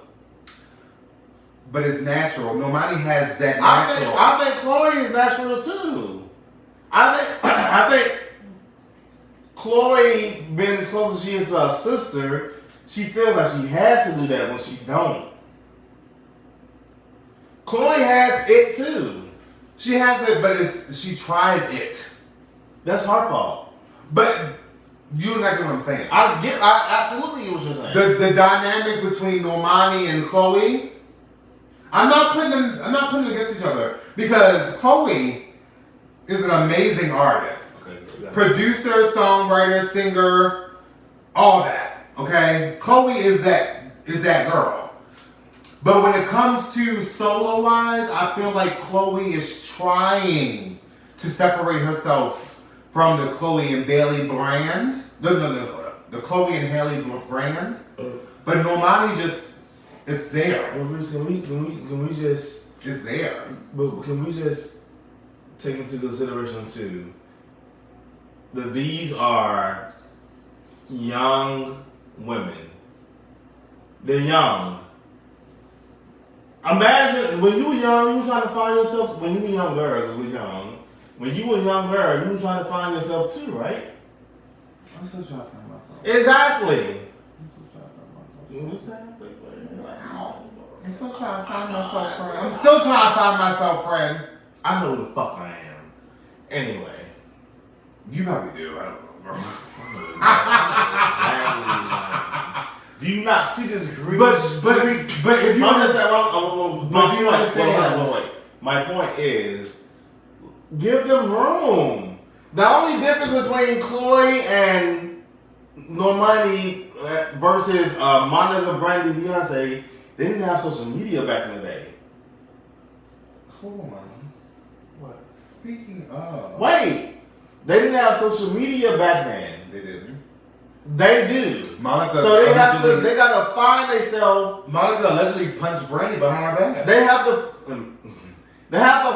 But it's natural. Normani has that natural. I think Chloe is natural too. I think Chloe, being as close as she is to her sister, she feels like she has to do that when she don't. Chloe has it too. She has it, but she tries it. That's her fault. But you know what I'm saying. I absolutely get what you're saying. The dynamic between Normani and Chloe, I'm not putting them against each other because Chloe is an amazing artist. Okay. Producer, songwriter, singer, all that. Okay? Chloe is that girl. But when it comes to solo wise, I feel like Chloe is trying to separate herself from the Chloe and Bailey brand. No. The Chloe and Haley brand. But Normani just, it's there. Can we just... It's there. But can we just take into consideration too that these are young women. They're young. Imagine when you were young, you were trying to find yourself. When you were young girl, because we're young. When you were young girl, you were trying to find yourself too, right? I'm still trying to find myself. Exactly. I'm still trying to find myself, friend. I'm still trying to find myself, friend. I know who the fuck I am. Anyway. You probably do. I don't know, bro. Do you not see this green? But if you understand, wait. My point is, give them room. The only difference between Chloe and Normani versus Monica, Brandy, Beyonce, they didn't have social media back in the day. Hold on. What? Speaking of. Wait. They didn't have social media back then. They didn't. They do. Monica. So they gotta find themselves. Monica allegedly punched Brandy behind her back. They have to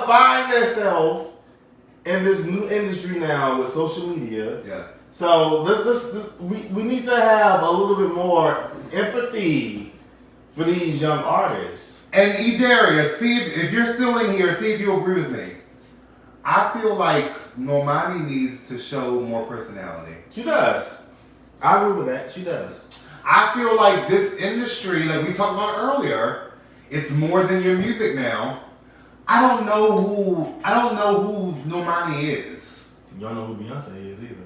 find themselves in this new industry now with social media. Yeah. So we need to have a little bit more empathy for these young artists. And Edaria, see if you're still in here, see if you agree with me. I feel like Normani needs to show more personality. She does. I agree with that. She does. I feel like this industry, like we talked about earlier, it's more than your music now. I don't know who Normani is. You don't know who Beyonce is either.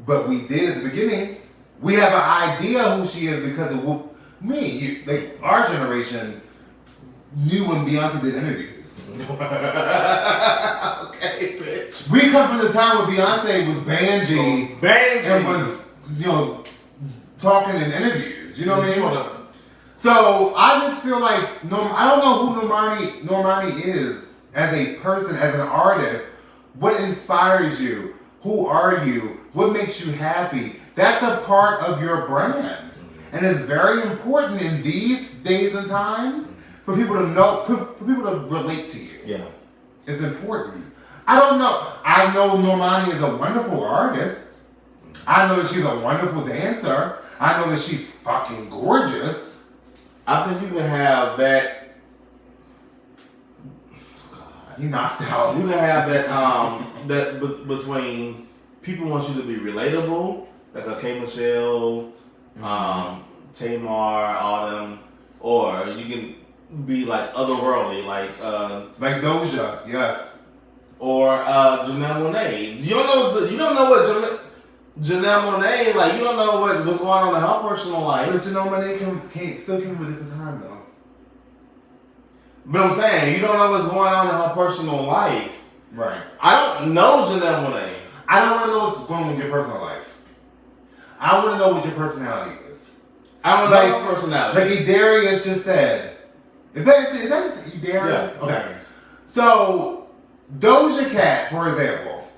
But we did at the beginning. We have an idea who she is because of our generation knew when Beyonce did interviews. Okay, bitch. We come from the time when Beyonce was Banji and was, talking in interviews. You know what I mean? So I just feel like I don't know who Normani is as a person, as an artist. What inspires you? Who are you? What makes you happy? That's a part of your brand, and it's very important in these days and times for people to know, for people to relate to you. Yeah, it's important. I don't know. I know Normani is a wonderful artist. I know that she's a wonderful dancer. I know that she's fucking gorgeous. I think you can have that. God, he knocked out. You can have that. That between people want you to be relatable. like a K Michelle, Tamar, all them, or you can be like otherworldly, like Doja, yes. Or Janelle Monáe. You don't know what Janelle Monáe, like, you don't know what's going on in her personal life. But Janelle Monáe still came with a different time though. But I'm saying, you don't know what's going on in her personal life. Right. I don't know Janelle Monáe. I don't want to know what's going on with your personal life. I want to know what your personality is. I don't know her personality. Like Edarius just said. Is that Edarius? Yeah. Okay. So, Doja Cat, for example,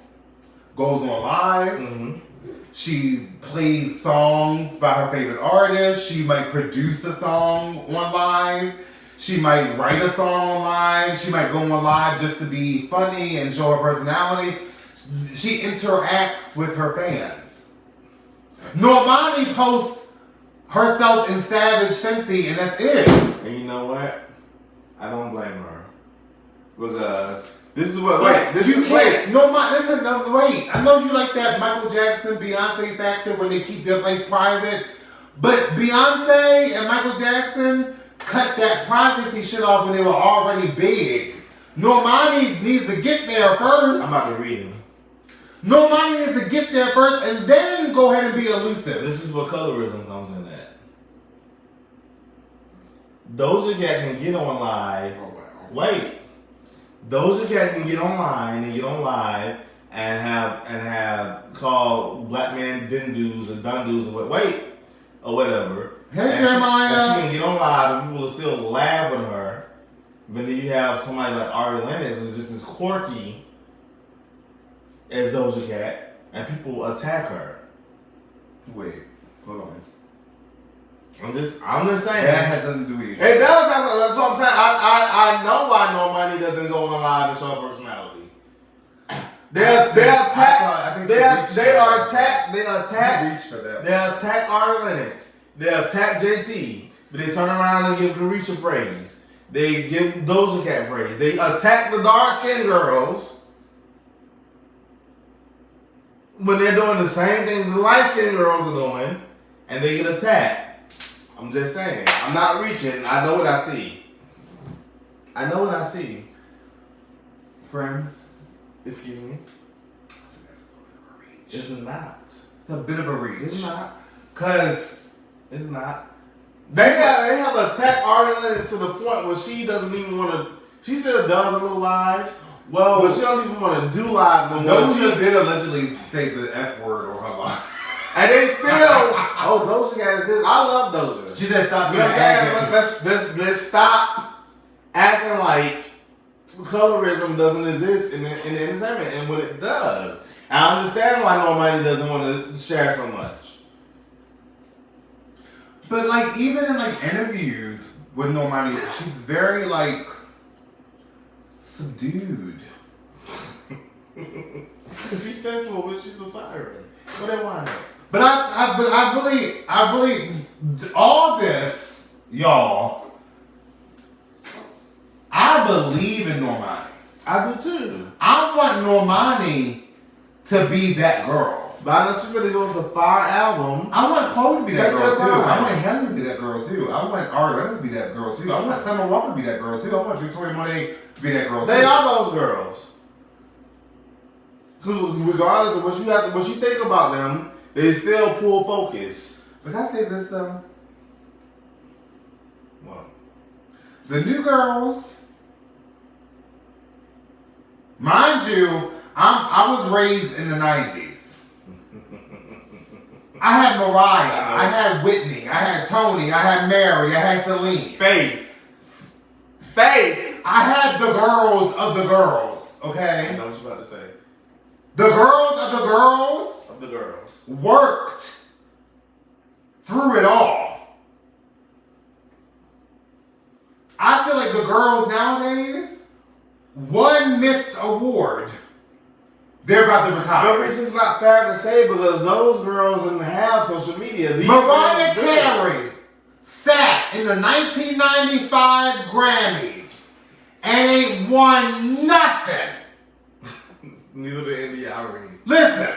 goes on live. Mm-hmm. She plays songs by her favorite artist. She might produce a song on live. She might write a song on live. She might go on live just to be funny and show her personality. She interacts with her fans. Normani posts herself in Savage Fenty, and that's it. And you know what? I don't blame her. Because this is what, wait, this you is, can't. Listen, wait. I know you like that Michael Jackson, Beyonce factor when they keep their life private. But Beyonce and Michael Jackson cut that privacy shit off when they were already big. Normani needs to get there first. I'm about to read him. Normani needs to get there first and then go ahead and be elusive. This is what colorism comes in at. Doja Cat can get on live. Oh, wow. Wait. Doja Cat can get online and get on live and have called black man dindus and dundus or whatever. Hey, and Jeremiah. And she can get on live and people will still laugh with her. But then you have somebody like Ari Lennox who's just as quirky as Doja Cat, and people attack her. Wait, hold on. I'm just saying. That has nothing to do with you. It does have. That's what I'm saying. I know why Normani doesn't go on live and show her personality. They attack Ari Lennox. They attack JT, but they turn around and give Carisha praise. They give Doja Cat praise. They attack the dark skinned girls when they're doing the same thing the light skinned girls are doing, and they get attacked. I'm just saying. I'm not reaching. I know what I see. Friend. Excuse me. It's not. It's a bit of a reach. It's not. Cause it's not. They have attacked Ari Lennox to the point where she doesn't even want to. She still does a little lives. Well, but she don't even want to do live no more. Doja did allegedly say the F word on her live. And they still, Doja Cat is this. I love Doja. She just stopped being aggravating. Let's stop acting like colorism doesn't exist in the entertainment, and when it does, I understand why nobody doesn't want to share so much. But like even in like interviews with Normani, she's very like subdued. She's sensual, but she's a siren. What they want? But I really, all this, y'all. I believe in Normani. I do too. I want Normani to be that girl. But I know she's gonna go with a fire album. I want Chloe to be that girl too. I want time. Henry to be that girl too. I want Ari Lennox to be that girl too. I want Summer Walker to be that girl too. I want Victoria Monet to be that girl too. They are those girls. Because regardless of what you think about them, they still pull focus. But can I say this though? What? The new girls, mind you, I was raised in the 90s. I had Mariah, I had Whitney, I had Tony, I had Mary, I had Celine. Faith. I had the girls of the girls, okay? I know what you're about to say. The girls of the girls Of the girls. worked through it all. I feel like the girls nowadays, one missed award, they're about to retire. But it's not fair to say because those girls didn't have social media. Mariah Carey sat in the 1995 Grammys and ain't won nothing. Neither did India Irene. Listen.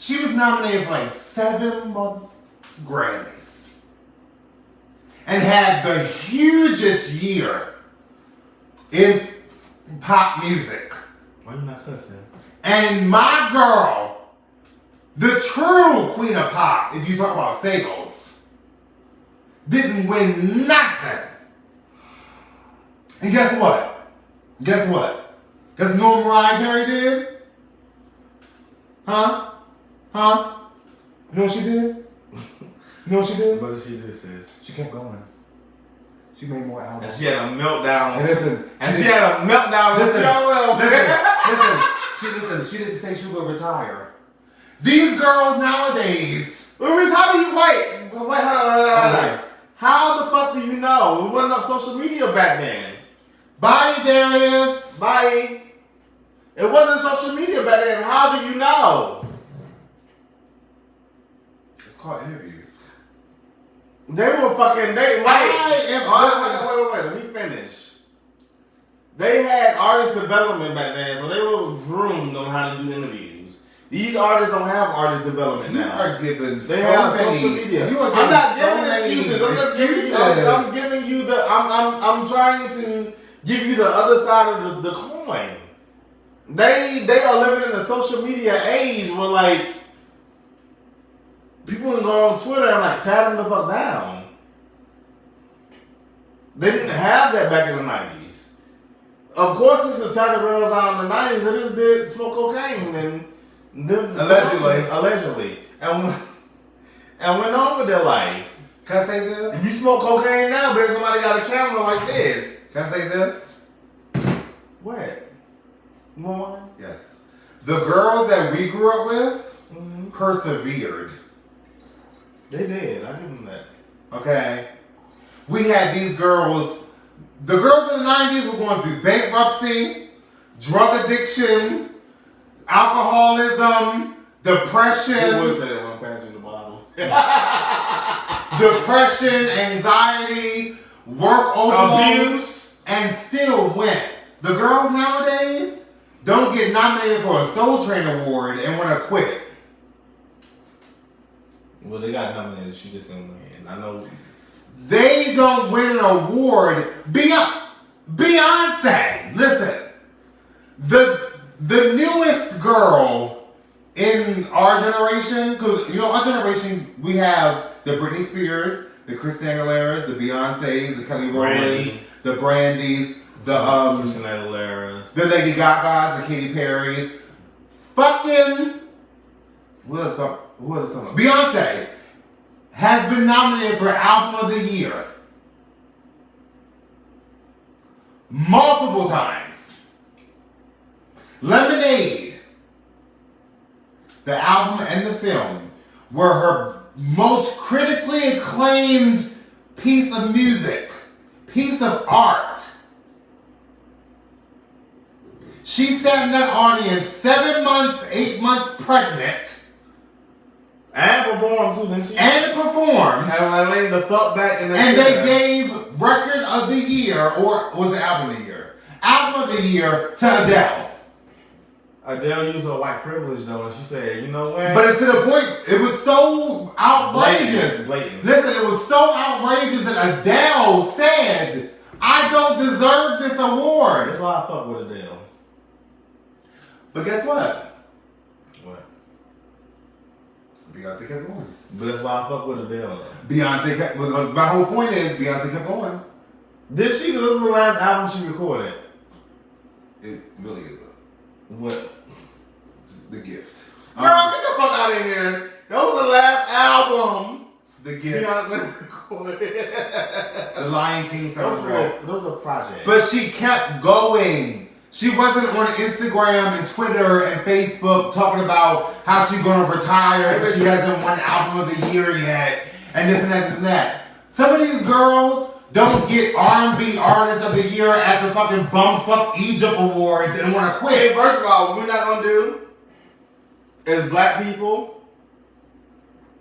She was nominated for like 7 Grammys. And had the hugest year in pop music. Why you not cussing? And my girl, the true queen of pop, if you talk about sales, didn't win nothing. And guess what? Guess what? Guess you know what Mariah Carey did? Huh? Huh? You know what she did? You know what she did? What did she do, sis? She kept going. She made more albums. And she had a meltdown. And listen, she had a meltdown. Listen, she didn't say she was gonna retire. These girls nowadays. How do you wait? Hold on. How the fuck do you know? It wasn't on social media back then. Bye, Darius. Bye. It wasn't social media back then. How do you know? It's called interviews. They were fucking. Wait. Let me finish. They had artist development back then, so they were groomed on how to do interviews. These artists don't have artist development now. You are giving they have social media. I'm not giving excuses. I'm just giving you. I'm giving you the. I'm trying to give you the other side of the coin. They are living in a social media age where like people can go on Twitter and like tear them the fuck down. They didn't have that back in the 90s. Of course, it's the type of girls out in the 90s that just did smoke cocaine and allegedly, and went on with their life. Can I say this? If you smoke cocaine now, there's somebody got a camera like this. Can I say this? What? You want one? Yes. The girls that we grew up with persevered. They did. I give them that. Okay. We had these girls. The girls in the 90s were going through bankruptcy, drug addiction, alcoholism, depression. Who would say that when I'm passing the bottle? Depression, anxiety, work overload, abuse, and still went. The girls nowadays don't get nominated for a Soul Train Award and want to quit. Well, they got nominated. She just didn't win. I know. They don't win an award. Beyonce, listen. The newest girl in our generation, because you know our generation, we have the Britney Spears, the Christina Aguileras, the Beyoncés, the Kelly Rowlands, the Brandys, the Christina Aguileras, the Lady Gagas, the Katy Perrys. Fucking who else talking about? Beyonce has been nominated for Album of the Year multiple times. Lemonade, the album and the film, were her most critically acclaimed piece of music, piece of art. She sat in that audience 7 months, 8 months pregnant. And performed too, didn't she? And performed. And I laid the thought back in the And chair. they gave Record of the Year, or was it Album of the Year? Album of the Year to Adele. Adele used her white privilege though, and she said, "You know what?" But it's to the point. It was so outrageous. Blatant. Listen, it was so outrageous that Adele said, "I don't deserve this award." That's why I fuck with Adele. But guess what? What? Beyonce kept going. But that's why I fuck with Adele. Beyonce kept. My whole point is Beyonce kept going. Did she? Because this was the last album she recorded. It really is What? the gift. Girl, get the fuck out of here. That was the last album. The gift. Beyonce recorded. The Lion King soundtrack. Those are projects. But she kept going. She wasn't on Instagram and Twitter and Facebook talking about how she's gonna retire and she hasn't won Album of the Year yet and this and that, this and that. Some of these girls don't get R&B Artist of the Year at the fucking Bumfuck Egypt Awards and want to Hey, quit. first of all, what we're not gonna do as black people,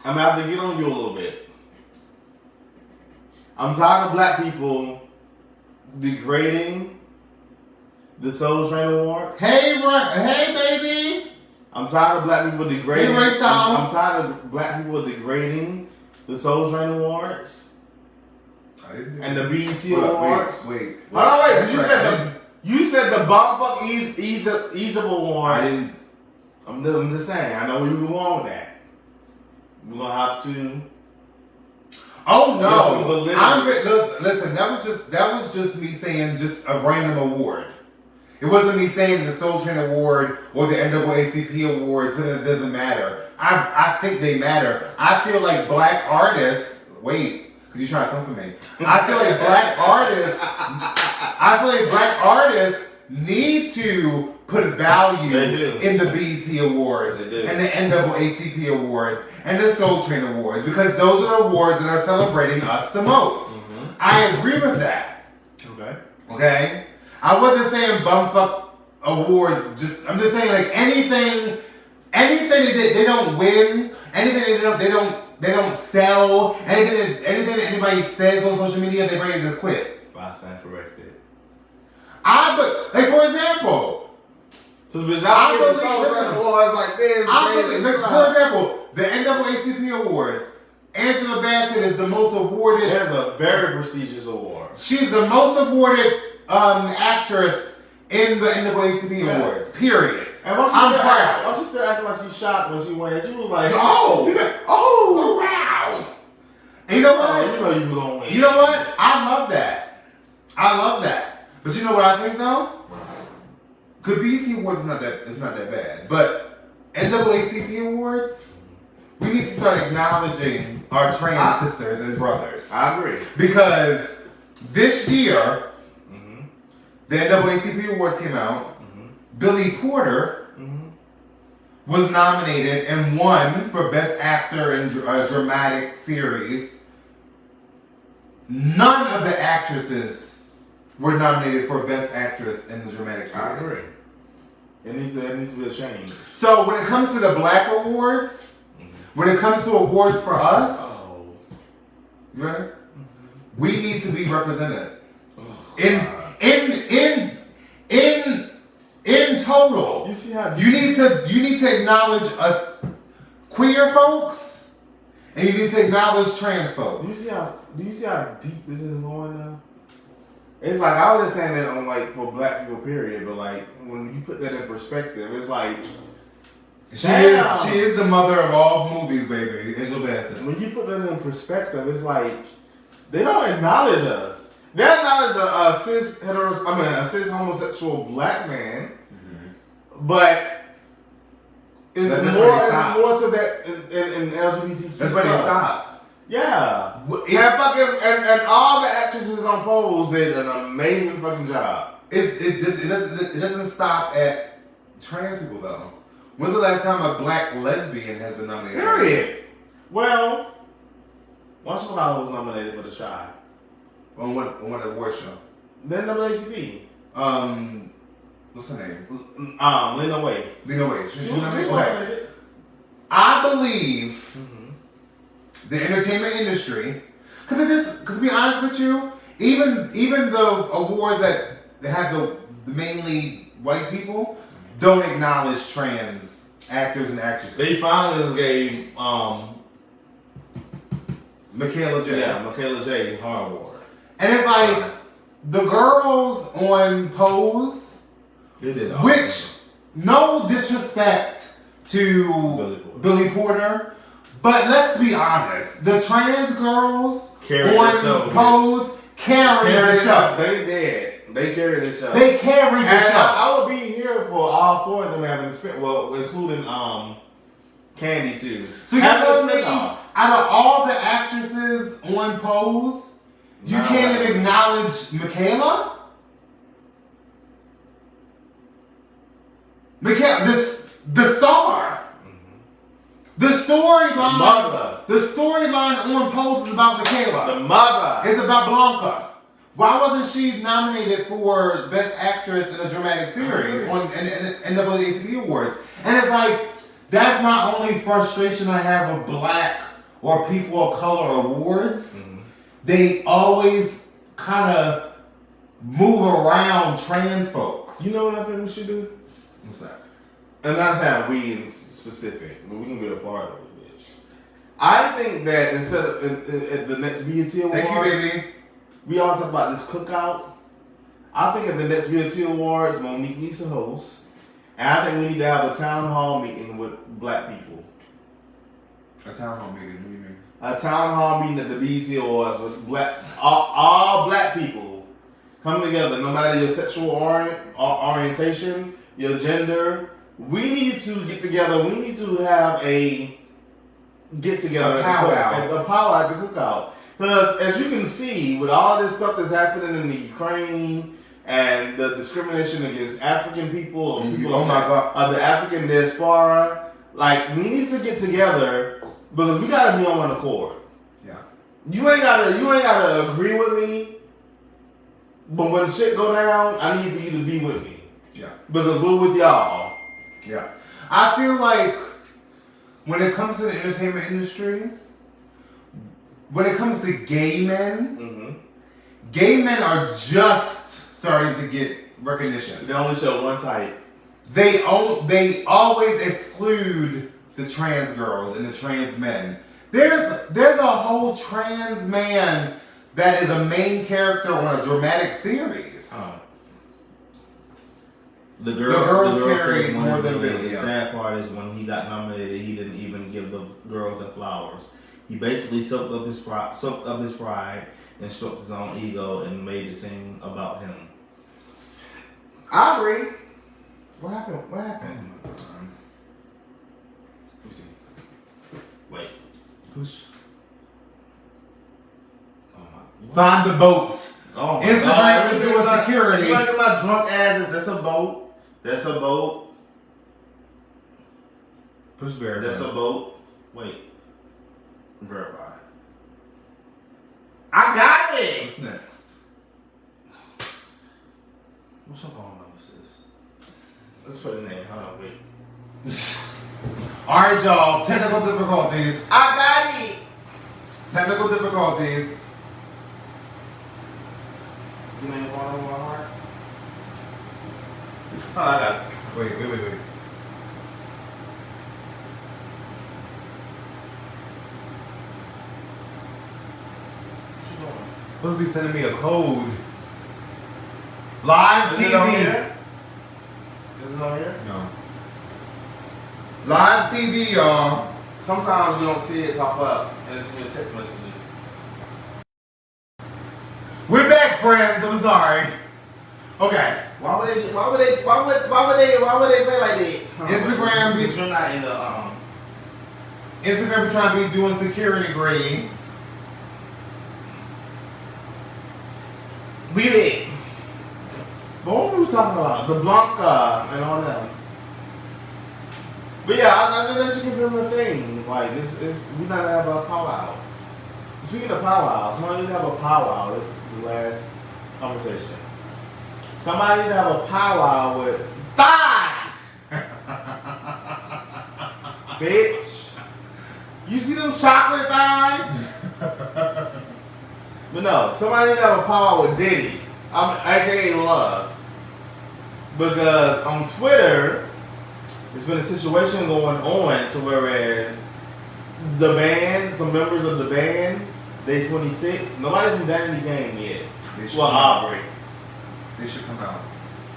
I'm gonna have to get on you a little bit. I'm tired of black people degrading the Soul Train Award. Hey baby. I'm tired of black people degrading. Hey, Ray Styles. I'm tired of black people degrading the Soul Train Awards and the BET Awards. Wait. Hold on, wait. 'Cause you said the Bumfuck Egypt Awards. I didn't. I'm just saying. I know where you belong with that. We're gonna have to. Oh no! Listen. That was just me saying just a random award. It wasn't me saying the Soul Train Award or the NAACP Awards. It doesn't matter. I think they matter. I feel like black artists. Wait, cause you trying to come for me. I feel like black artists need to put value in the BET Awards and the NAACP Awards and the Soul Train Awards because those are the awards that are celebrating us the most. Mm-hmm. I agree with that. Okay. I wasn't saying bumfuck awards. I'm just saying like anything they don't win, anything they don't sell, anything that anybody says on social media, they're ready to quit. Fast and corrected. But like for example, because I believe awards like this. For example, the NAACP Awards. Angela Bassett is the most awarded. There's a very prestigious award. She's the most awarded actress in the NAACP Awards. Period. And I'm proud. Why she still acting like she's shocked when she went? She was like, oh, wow. And you know what? You know you were gonna win. You know what? I love that. But you know what I think though? Because BET Awards is not that bad. But NAACP Awards, we need to start acknowledging our trans sisters and brothers. I agree. Because this year, the NAACP Awards came out. Billy Porter was nominated and won for Best Actor in a Dramatic Series. None of the actresses were nominated for Best Actress in the Dramatic Series. I agree. It needs to be a change. So when it comes to the Black Awards, when it comes to awards for us, you ready? We need to be represented. In total, you see how you need to acknowledge us queer folks, and you need to acknowledge trans folks. Do you see how deep this is going now? It's like I was just saying that on like for black people period, but like when you put that in perspective, it's like she is the mother of all movies, baby. Angela Bassett. When you put that in perspective, it's like they don't acknowledge us. They acknowledge a cis homosexual black man, but it's more to that in LGBTQ. That's why they stop. Yeah, and all the actresses on Pose did an amazing fucking job. It doesn't stop at trans people though. When's the last time a black lesbian has been nominated? Period. Well, Once Upon a Time was nominated for The Shy. On what award show? Then NAACP. What's her name? Lena Waithe. Lena Waithe. She nominated. I believe the entertainment industry, because to be honest with you, even the awards that have the mainly white people don't acknowledge trans actors and actresses. They finally gave Michaela J. Yeah, Michaela J. her award. And it's like the girls on Pose, they did which no disrespect to Billy Porter, but let's be honest, the trans girls on Pose carried the show. They did. They carried the show. They carried the show. I would be here for all four of them having spent, well, including Candy too. So you know what I mean? Out of all the actresses on Pose, you can't even acknowledge Michaela? Michaela, the star. The storyline on Pose is about Michaela. The mother. It's about Blanca. Why wasn't she nominated for Best Actress in a Dramatic Series on NAACP Awards? And it's like, that's my only frustration I have with black or people of color awards. They always kind of move around trans folks. You know what I think we should do? What's that? and not saying we in specific, but we can be a part of it, bitch. I think that instead of at the next BET Awards, thank you, baby. We always talk about this cookout. I think at the next BET Awards, Monique needs to host, and I think we need to have a town hall meeting with black people. A town hall meeting, what do you mean? A town hall meeting at the BET Awards with all black people come together, no matter your sexual orientation, your gender. We need to get together. We need to have a get together, a powwow at the cookout. Because as you can see, with all this stuff that's happening in the Ukraine and the discrimination against African people or people oh my God. of the African diaspora, like we need to get together because we gotta be on one accord. Yeah. You ain't gotta agree with me, but when shit go down, I need for you to be with me. Yeah. Because we're with y'all. Yeah. I feel like when it comes to the entertainment industry, when it comes to gay men, gay men are just starting to get recognition. They only show one type. They always exclude the trans girls and the trans men. There's a whole trans man that is a main character on a dramatic series. The girls carry more than Billy. The sad part is when he got nominated, he didn't even give the girls their flowers. He basically soaked up his pride, and stroked his own ego and made it seem about him. I agree. What happened? Oh my God. Let me see. Wait. Push. Oh my. Find the boats. Oh my Instagram God. is doing security. You look at my drunk asses. That's a boat. That's a boat. Push bear. That's a boat. Wait. Verify. I got it. What's next? What's your phone number, sis? Let's put it in there. Hold on, wait. Alright, y'all. Technical difficulties. I got it. Technical difficulties. You know your phone number by heart? Oh, I got it. Wait. Supposed to be sending me a code. Live Is TV. it on here? Is it on here? No. Live TV, y'all. Sometimes you don't see it pop up, and it's in your text messages. We're back, friends. I'm sorry. Okay. Why would they play like that? Instagram be- Because you're not in the Instagram be trying to be doing security grade. We did. But what were we talking about? The Blanca and all that. But yeah, I think that should give them the things. Like we not to have a powwow. Speaking of powwow, somebody need to have a powwow. This is the last conversation. Somebody need to have a powwow with thighs. Bitch. You see them chocolate thighs? But no, somebody need to have a powwow with Diddy. AKA Love. Because on Twitter, there's been a situation going on to whereas the band, some members of the band, Day 26, nobody from Danny came yet. Well, Aubrey. They should come out.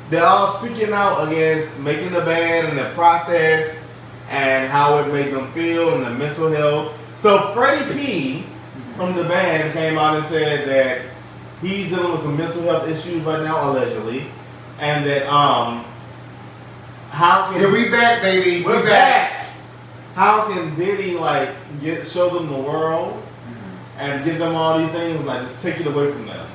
They're all speaking out against making the band and the process and how it made them feel and the mental health. So Freddie P from the band came out and said that he's dealing with some mental health issues right now, allegedly, and that how can we back, baby? we're back. How can Diddy show them the world and give them all these things, just take it away from them?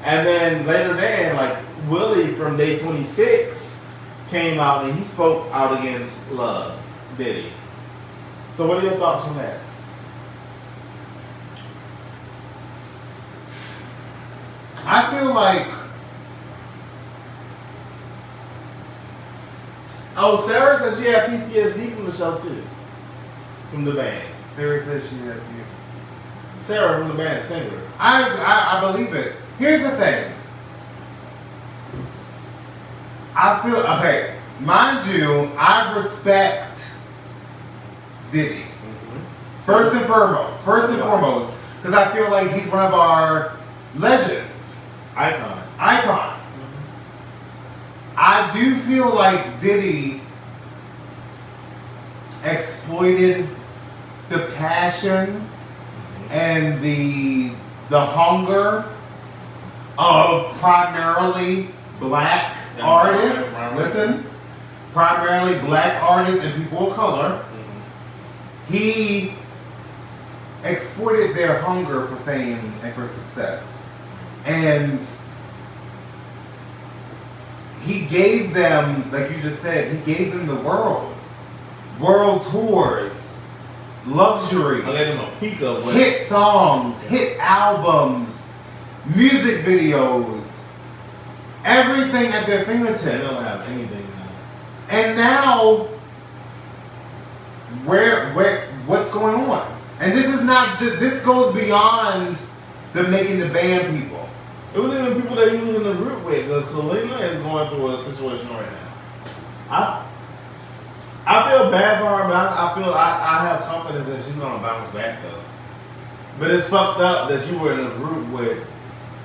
And then later Willie from Day 26 came out and he spoke out against Love, Diddy. So what are your thoughts on that? I feel like Sarah said she had PTSD from the show too. From the band. Sarah said she had you. Sarah from the band, singer. I believe it. Here's the thing. I feel okay. mind you, I respect Diddy. First and foremost, because I feel like he's one of our legends. Icon. I do feel like Diddy exploited the passion and the hunger of primarily black artists. Listen, primarily black artists and people of color. He exploited their hunger for fame and for success. And he gave them, like you just said, he gave them the world. World tours, luxury, I let him a peek of what hit songs, hit albums, music videos, everything at their fingertips. They don't have anything now. And now, what's going on? And this is not just, this goes beyond the making the band people. It was even people that he was in the group with, because Selena is going through a situation right now. I feel bad for her, but I feel I have confidence that she's gonna bounce back though. But it's fucked up that you were in a group with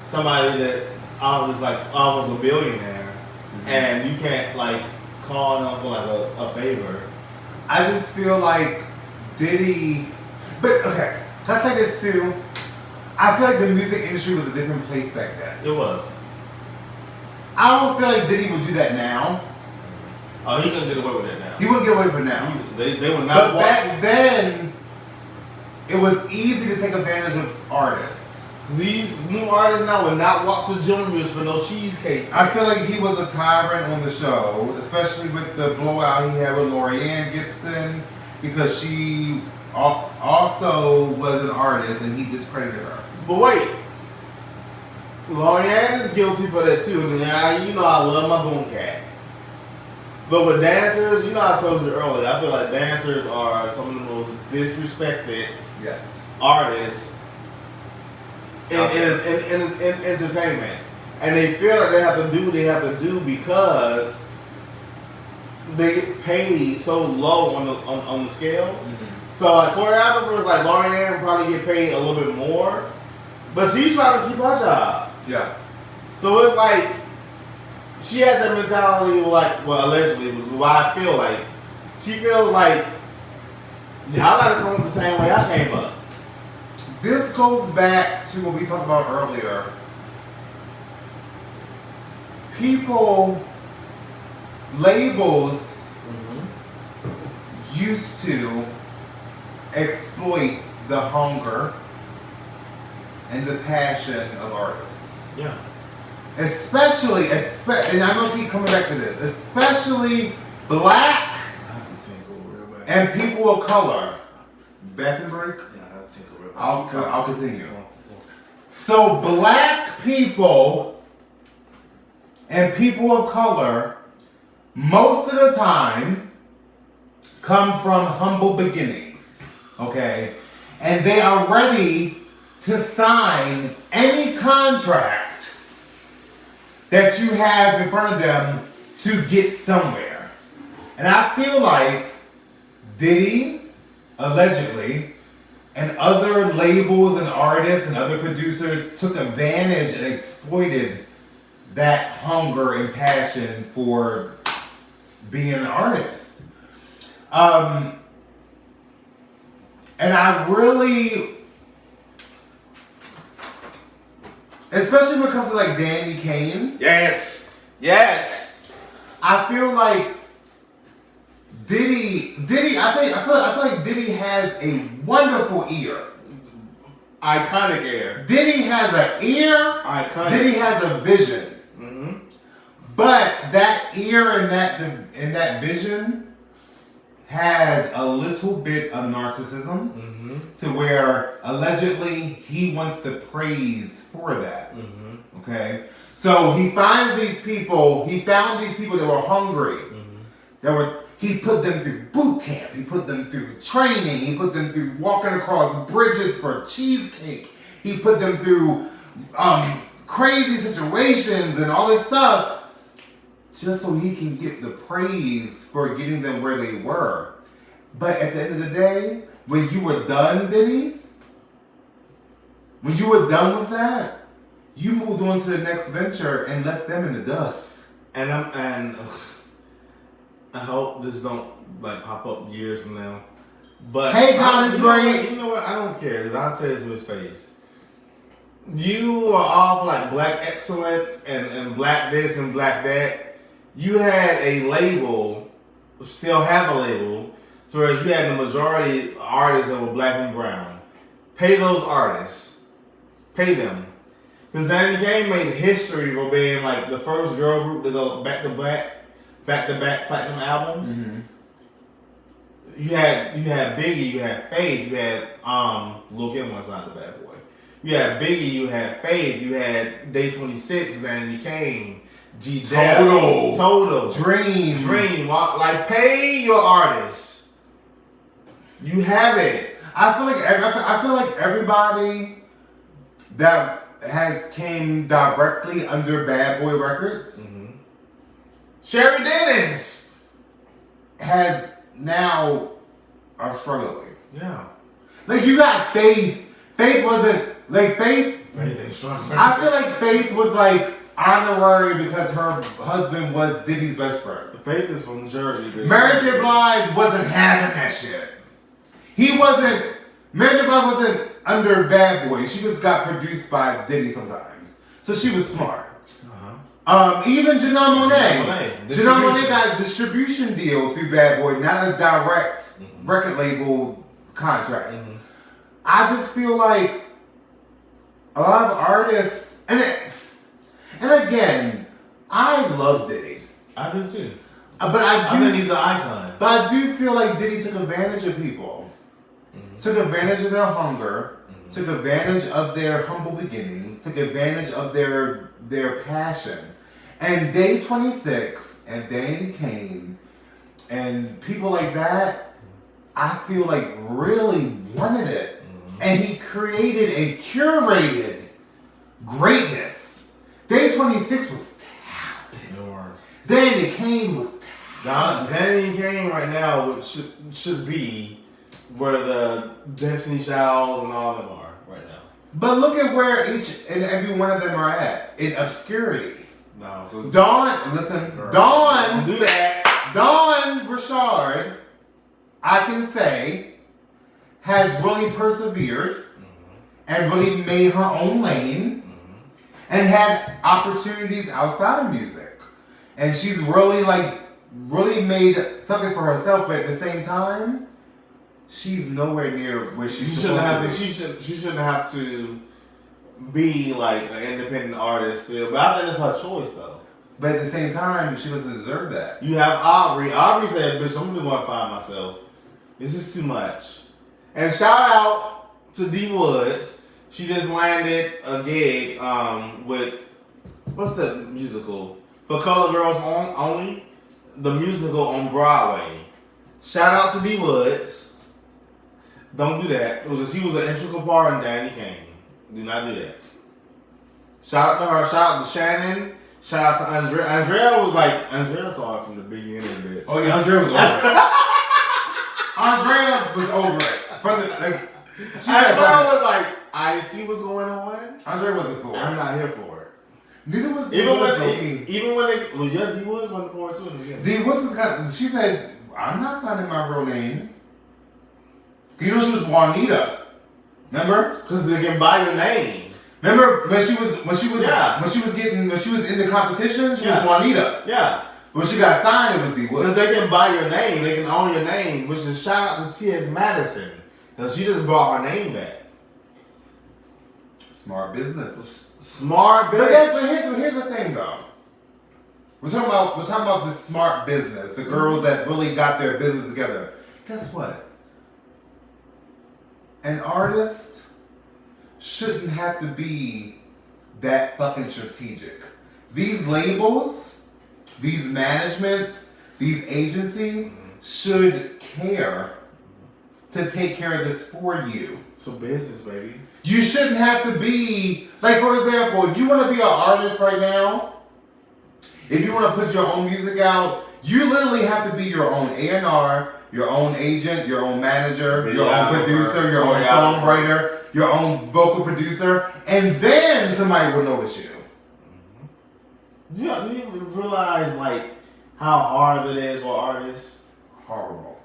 somebody that was like almost a billionaire, and you can't like call them for like a favor. I just feel like Diddy, but okay, can I say this too? I feel like the music industry was a different place back then. It was. I don't feel like Diddy would do that now. Oh, he couldn't get away with it now. He wouldn't get away with it now. They would not. But back then, it was easy to take advantage of artists. These new artists now would not walk to Junior's for no cheesecake. I feel like he was a tyrant on the show, especially with the blowout he had with Lorianne Gibson, because she also was an artist and he discredited her. But wait, Lorianne is guilty for that too. Now, you know I love my boom cat. But with dancers, you know I told you earlier, I feel like dancers are some of the most disrespected artists in entertainment. And they feel like they have to do what they have to do because they get paid so low on the scale. So like choreographers like Lorianne probably get paid a little bit more, but she's trying to keep her job. Yeah. So it's like she has that mentality, like, well, allegedly, why I feel like she feels like y'all gotta come up the same way I came up. This goes back to what we talked about earlier. People, labels used to exploit the hunger and the passion of artists. Yeah. Especially, and I'm gonna keep coming back to this, especially black and people of color. Bathroom break? I'll continue. So black people and people of color, most of the time, come from humble beginnings, okay? And they are ready to sign any contract that you have in front of them to get somewhere. And I feel like Diddy, allegedly, and other labels and artists and other producers took advantage and exploited that hunger and passion for being an artist. And I really, especially when it comes to like Danny Kane. Yes. I feel like Diddy. I feel like Diddy has a wonderful ear. Iconic ear. Diddy has an ear. Iconic. Diddy has a vision. But that ear and that vision has a little bit of narcissism to where allegedly he wants the praise for that. Okay? So he found these people that were hungry. He put them through boot camp. He put them through training. He put them through walking across bridges for cheesecake. He put them through crazy situations and all this stuff. just so he can get the praise for getting them where they were. But at the end of the day, when you were done, Diddy, when you were done with that, you moved on to the next venture and left them in the dust. And I hope this don't like pop up years from now. But hey, God is great. You know what? I don't care because I'll say it to his face. You are all like black excellence and black this and black that. You had a label, still have a label, so whereas you had the majority artists that were black and brown. Pay those artists. Pay them. Because Danny Kane made history for being like the first girl group to go back to back platinum albums. Mm-hmm. You had Biggie, you had Faith, you had Lil Kim was not the bad boy. You had Biggie, you had Faith, you had Day 26, Danny Kane, G Total, Dream. Like pay your artists. You have it. I feel like everybody that has came directly under Bad Boy Records. Mm-hmm. Sherry Dennis has now are struggling. Yeah. Like you got Faith. Faith wasn't like Faith. I feel like Faith was like honorary because her husband was Diddy's best friend. Faith is from Jersey. Mary J. Blige wasn't having that shit. He wasn't. Mary J. Blige wasn't under Bad Boy. She just got produced by Diddy sometimes, so she was smart. Even Janelle Monáe. Janelle Monáe got a distribution deal through Bad Boy, not a direct record label contract. Mm-hmm. I just feel like a lot of artists, and again, I love Diddy. I do too. But I think he's an icon. But I do feel like Diddy took advantage of people. Mm-hmm. Took advantage of their hunger. Mm-hmm. Took advantage of their humble beginnings. Took advantage of their passion. And Day 26 and Danny Kane and people like that, I feel like really wanted it. Mm-hmm. And he created and curated greatness. Day 26 was talented. Danny Kane was talented. Danny Kane right now should be where the Destiny Childs and all of them are right now. But look at where each and every one of them are at. In obscurity. No. Dawn do that. Dawn Richard, I can say, has really persevered and really made her own lane and had opportunities outside of music. And she's really made something for herself, but at the same time, she's nowhere near where she shouldn't have to. She shouldn't have to be like an independent artist, but I think it's her choice though. But at the same time, she doesn't deserve that. You have Aubrey. Aubrey said, "Bitch, I'm really gonna find myself. This is too much." And shout out to D Woods. She just landed a gig with what's the musical for Color Girls Only, the musical on Broadway. Shout out to D Woods. Don't do that. She was an integral part in Danny Kane. Do not do that. Shout out to her. Shout out to Shannon. Shout out to Andrea. Andrea saw it from the beginning of it. Oh yeah, Andrea was over it. Andrea was over it. Andrea was like, I see what's going on. Andrea wasn't for it. I'm not here for it. Neither was D even Woods. when D Woods wasn't for it too. D Woods was she said, I'm not signing my real name. You know she was Juanita. Remember? Because they can buy your name. Remember when she was in the competition? She was Juanita. Yeah. When she got signed, it was D Woods. Because they can buy your name, they can own your name. Which is shout out to T.S. Madison, because she just bought her name back. Smart business. Smart business. But here's the thing though. We're talking about this smart business. The girls that really got their business together. Guess what? An artist shouldn't have to be that fucking strategic. These labels, these managements, these agencies should care to take care of this for you. It's a business, baby. You shouldn't have to be, like for example, if you want to be an artist right now, If you want to put your own music out, you literally have to be your own A&R, your own agent, your own manager, your own producer, your own songwriter, your own vocal producer, and then somebody will notice you. Do you realize like how hard it is for artists? Horrible.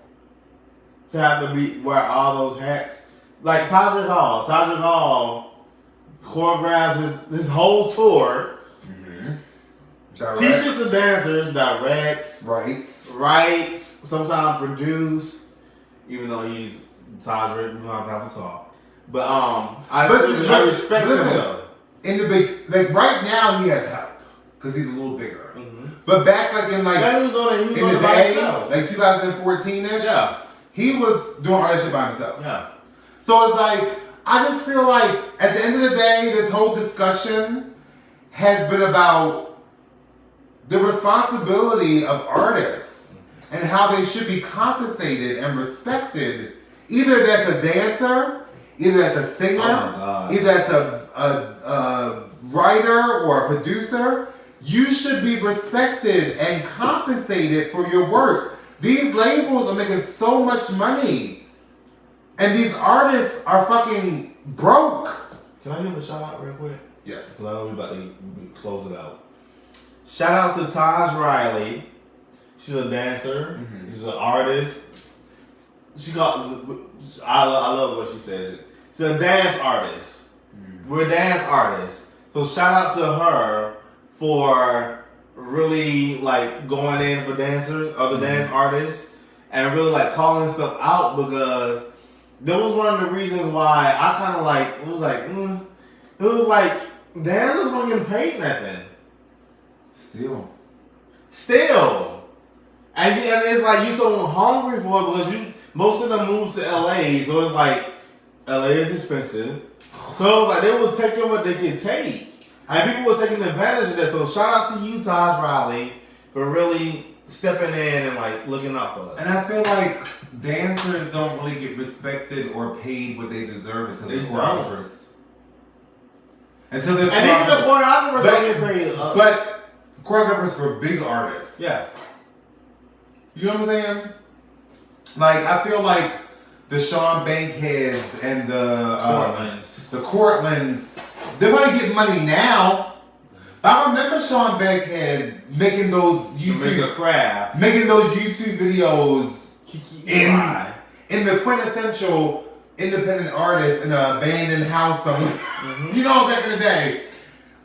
To have to wear all those hats. Like Todrick Hall. Todrick Hall choreographs his whole tour. Teaches the dancers, directs, writes, sometimes produce, even though he's Todrick, we don't have to talk. But I respect him though. In the big, like right now he has help because he's a little bigger. But back like in like in the day, like 2014ish, he was doing all that shit by himself. Yeah. So it's like I just feel like at the end of the day, this whole discussion has been about the responsibility of artists and how they should be compensated and respected. Either that's a dancer, either that's a singer, either that's a writer or a producer. You should be respected and compensated for your work. These labels are making so much money. And these artists are fucking broke. Can I give a shout out real quick? Yes. Because I know we're about to close it out. Shout out to Taj Riley. She's a dancer. She's an artist. I love what she says. She's a dance artist. We're dance artists. So shout out to her for really like going in for dancers, other dance artists, and really like calling stuff out because that was one of the reasons why I kind of like, it was like dancers weren't getting paid nothing. Still. And it's like you so hungry for it because most of them moved to LA, so it's like LA is expensive. So like they will take in what they can take. And people were taking advantage of that. So shout out to you, Taj Riley, for really stepping in and like looking out for us. And I feel like dancers don't really get respected or paid what they deserve until they're choreographers. And even the choreographers don't get paid. But choreographers for big artists. Yeah. You know what I'm saying? Like, I feel like the Sean Bankheads and the Cortlands, they're going to get money now. I remember Sean Bankhead making those YouTube videos in the quintessential independent artist in an abandoned house somewhere. You know, back in the day.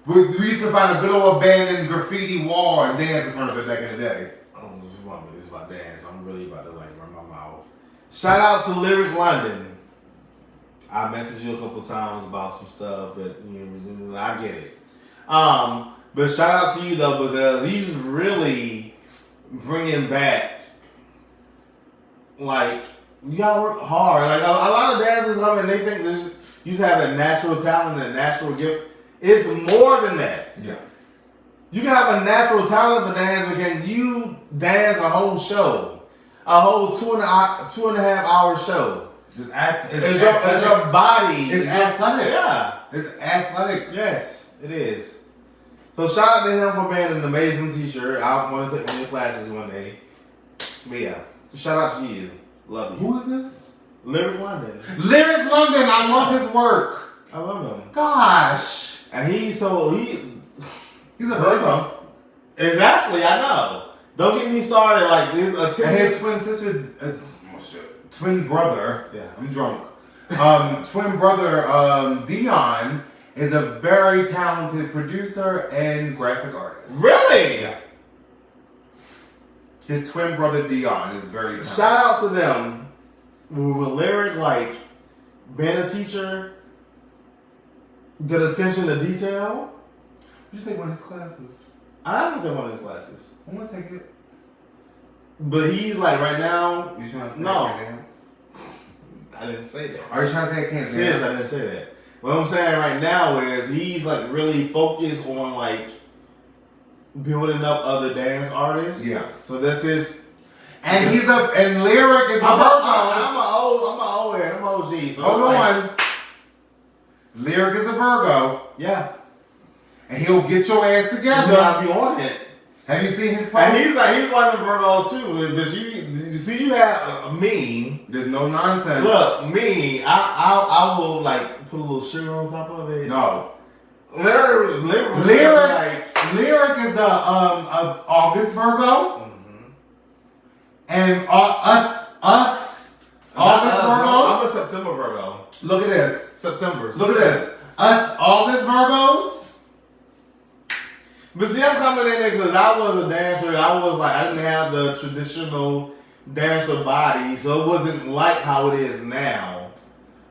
We used to find a good old abandoned graffiti wall and dance in front of it back in the day. It's about dance. I'm really about to like run my mouth. Shout out to Lyric London. I messaged you a couple times about some stuff, but I get it. But shout out to you though because he's really bringing back like you gotta work hard. Like a lot of dancers come and they think this you just have a natural talent and a natural gift. It's more than that. Yeah. You can have a natural talent for dance, but can you dance a whole show? A whole 2.5 hour show. It's your body. It's athletic. Yeah. It's athletic. Yes, it is. So shout out to him for being an amazing t-shirt. I want to take one of your classes one day. But yeah, shout out to you. Love you. Who is this? Lyric London. Lyric London. I love his work. I love him. Gosh. And he's a Virgo. Exactly, I know. Don't get me started like this. And his twin sister, twin brother. Yeah, I'm drunk. Twin brother Dion is a very talented producer and graphic artist. Really? Yeah. His twin brother Dion is very talented. Shout out to them. With Lyric, like being a teacher, get attention to detail. You should take one of his classes. I haven't taken one of his classes. I want to take it. But he's like right now. You trying to say no. I didn't say that. Are you trying to say I can't say Sis, I didn't say that. What I'm saying right now is he's like really focused on like building up other dance artists. Yeah. So that's his. And he's up. And Lyric is I'm an OG. So hold on. Lyric is a Virgo. Yeah. And he'll get your ass together. I'll be on it. Have you seen his post? And he's one of the Virgos too. But you see, you have me. There's no nonsense. Look, me. I will like put a little sugar on top of it. No. Lyric is a August Virgo. Mm-hmm. And us August Virgos. I'm a September Virgo. Look at this. September. Look at this. Us August Virgos. But see, I'm coming in there because I was a dancer. I didn't have the traditional dancer body, so it wasn't like how it is now.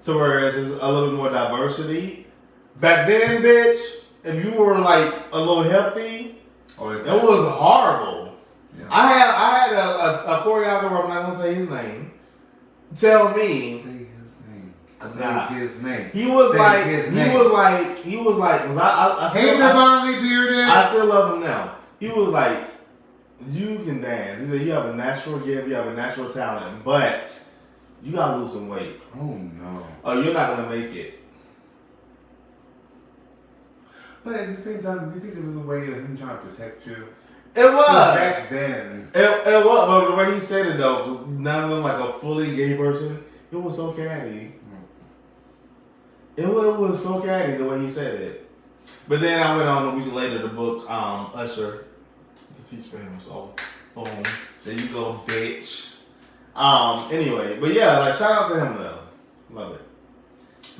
So whereas there's a little bit more diversity. Back then, bitch, if you were like a little healthy, it was horrible. Yeah. I had a choreographer, I'm not gonna say his name, tell me. Say his name. He was like, hey, divinely bearded. I still love him now. He was like, you can dance. He said, you have a natural gift, you have a natural talent, but you gotta lose some weight. Oh no. Oh, you're not gonna make it. But at the same time, do you think there was a way of him trying to protect you? It was. Back then. It was, but the way he said it though, was not like a fully gay person. It was so catty. It was so catty the way he said it. But then I went on a week later to book Usher to teach for him. So, boom. There you go, bitch. Anyway, but yeah, like shout out to him though. Love it.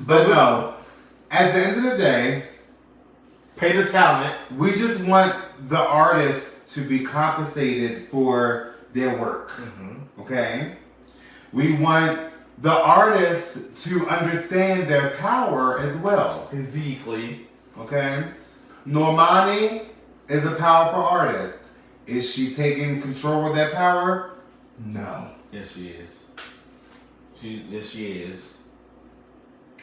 But no, at the end of the day, pay the talent. We just want the artists to be compensated for their work. Mm-hmm. Okay? We want the artists to understand their power as well. Physically. Okay? Normani is a powerful artist. Is she taking control of that power? No. Yes, she is. Yes, she is.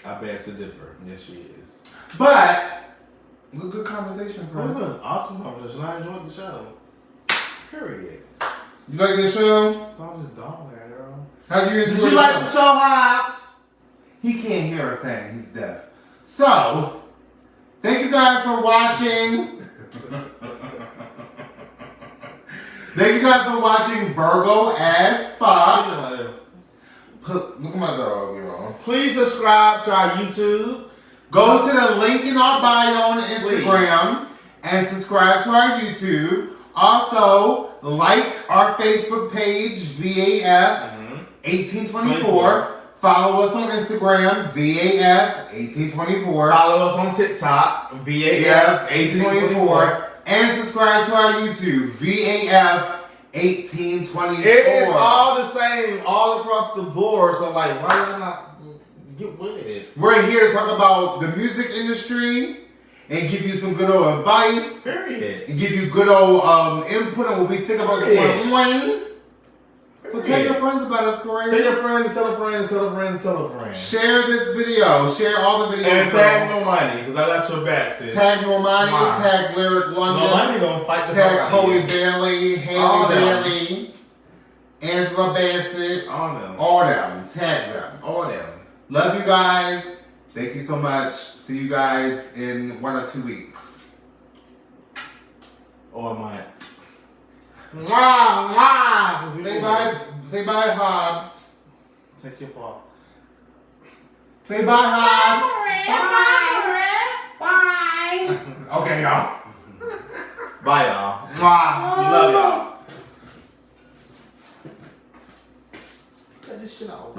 I beg to differ. Yes, she is. But it was a good conversation for us. It was an awesome conversation. I enjoyed the show. Period. You like the show? I was just dog there, girl. How do you enjoy Did you like the show, Hobbs? He can't hear a thing. He's deaf. So, thank you guys for watching. Thank you guys for watching Virgo as Fxck. Look at my dog, y'all. Please subscribe to our YouTube. Go to the link in our bio on Instagram and subscribe to our YouTube. Also, like our Facebook page, VAF 1824. Follow us on Instagram, VAF 1824. Follow us on TikTok, VAF 1824. And subscribe to our YouTube, VAF 1824. It is all the same, all across the board. So, like, why y'all not get with it? We're here to talk about the music industry and give you some good old advice. Period. And give you good old input on what we think about the one. Well, tell your friends about us, Corey. Tell your friends, tell a friend, tell a friend, tell a friend. Share this video. Share all the videos. And tag Normani, because I got your back, sis. Tag Normani, tag Lyric London. Normani gonna fight the tag Chloe Bailey, Haley Bailey, Angela Bassett. All them. All them. Tag them. All them. Love you guys. Thank you so much. See you guys in 1 or 2 weeks. Or my. Mwah, say bye. Say bye, Hobbs. Take your paw. Say bye, Hobbs. Bye. Bye. Okay, y'all. Bye, y'all. Mwah. We love y'all. Cut this shit out.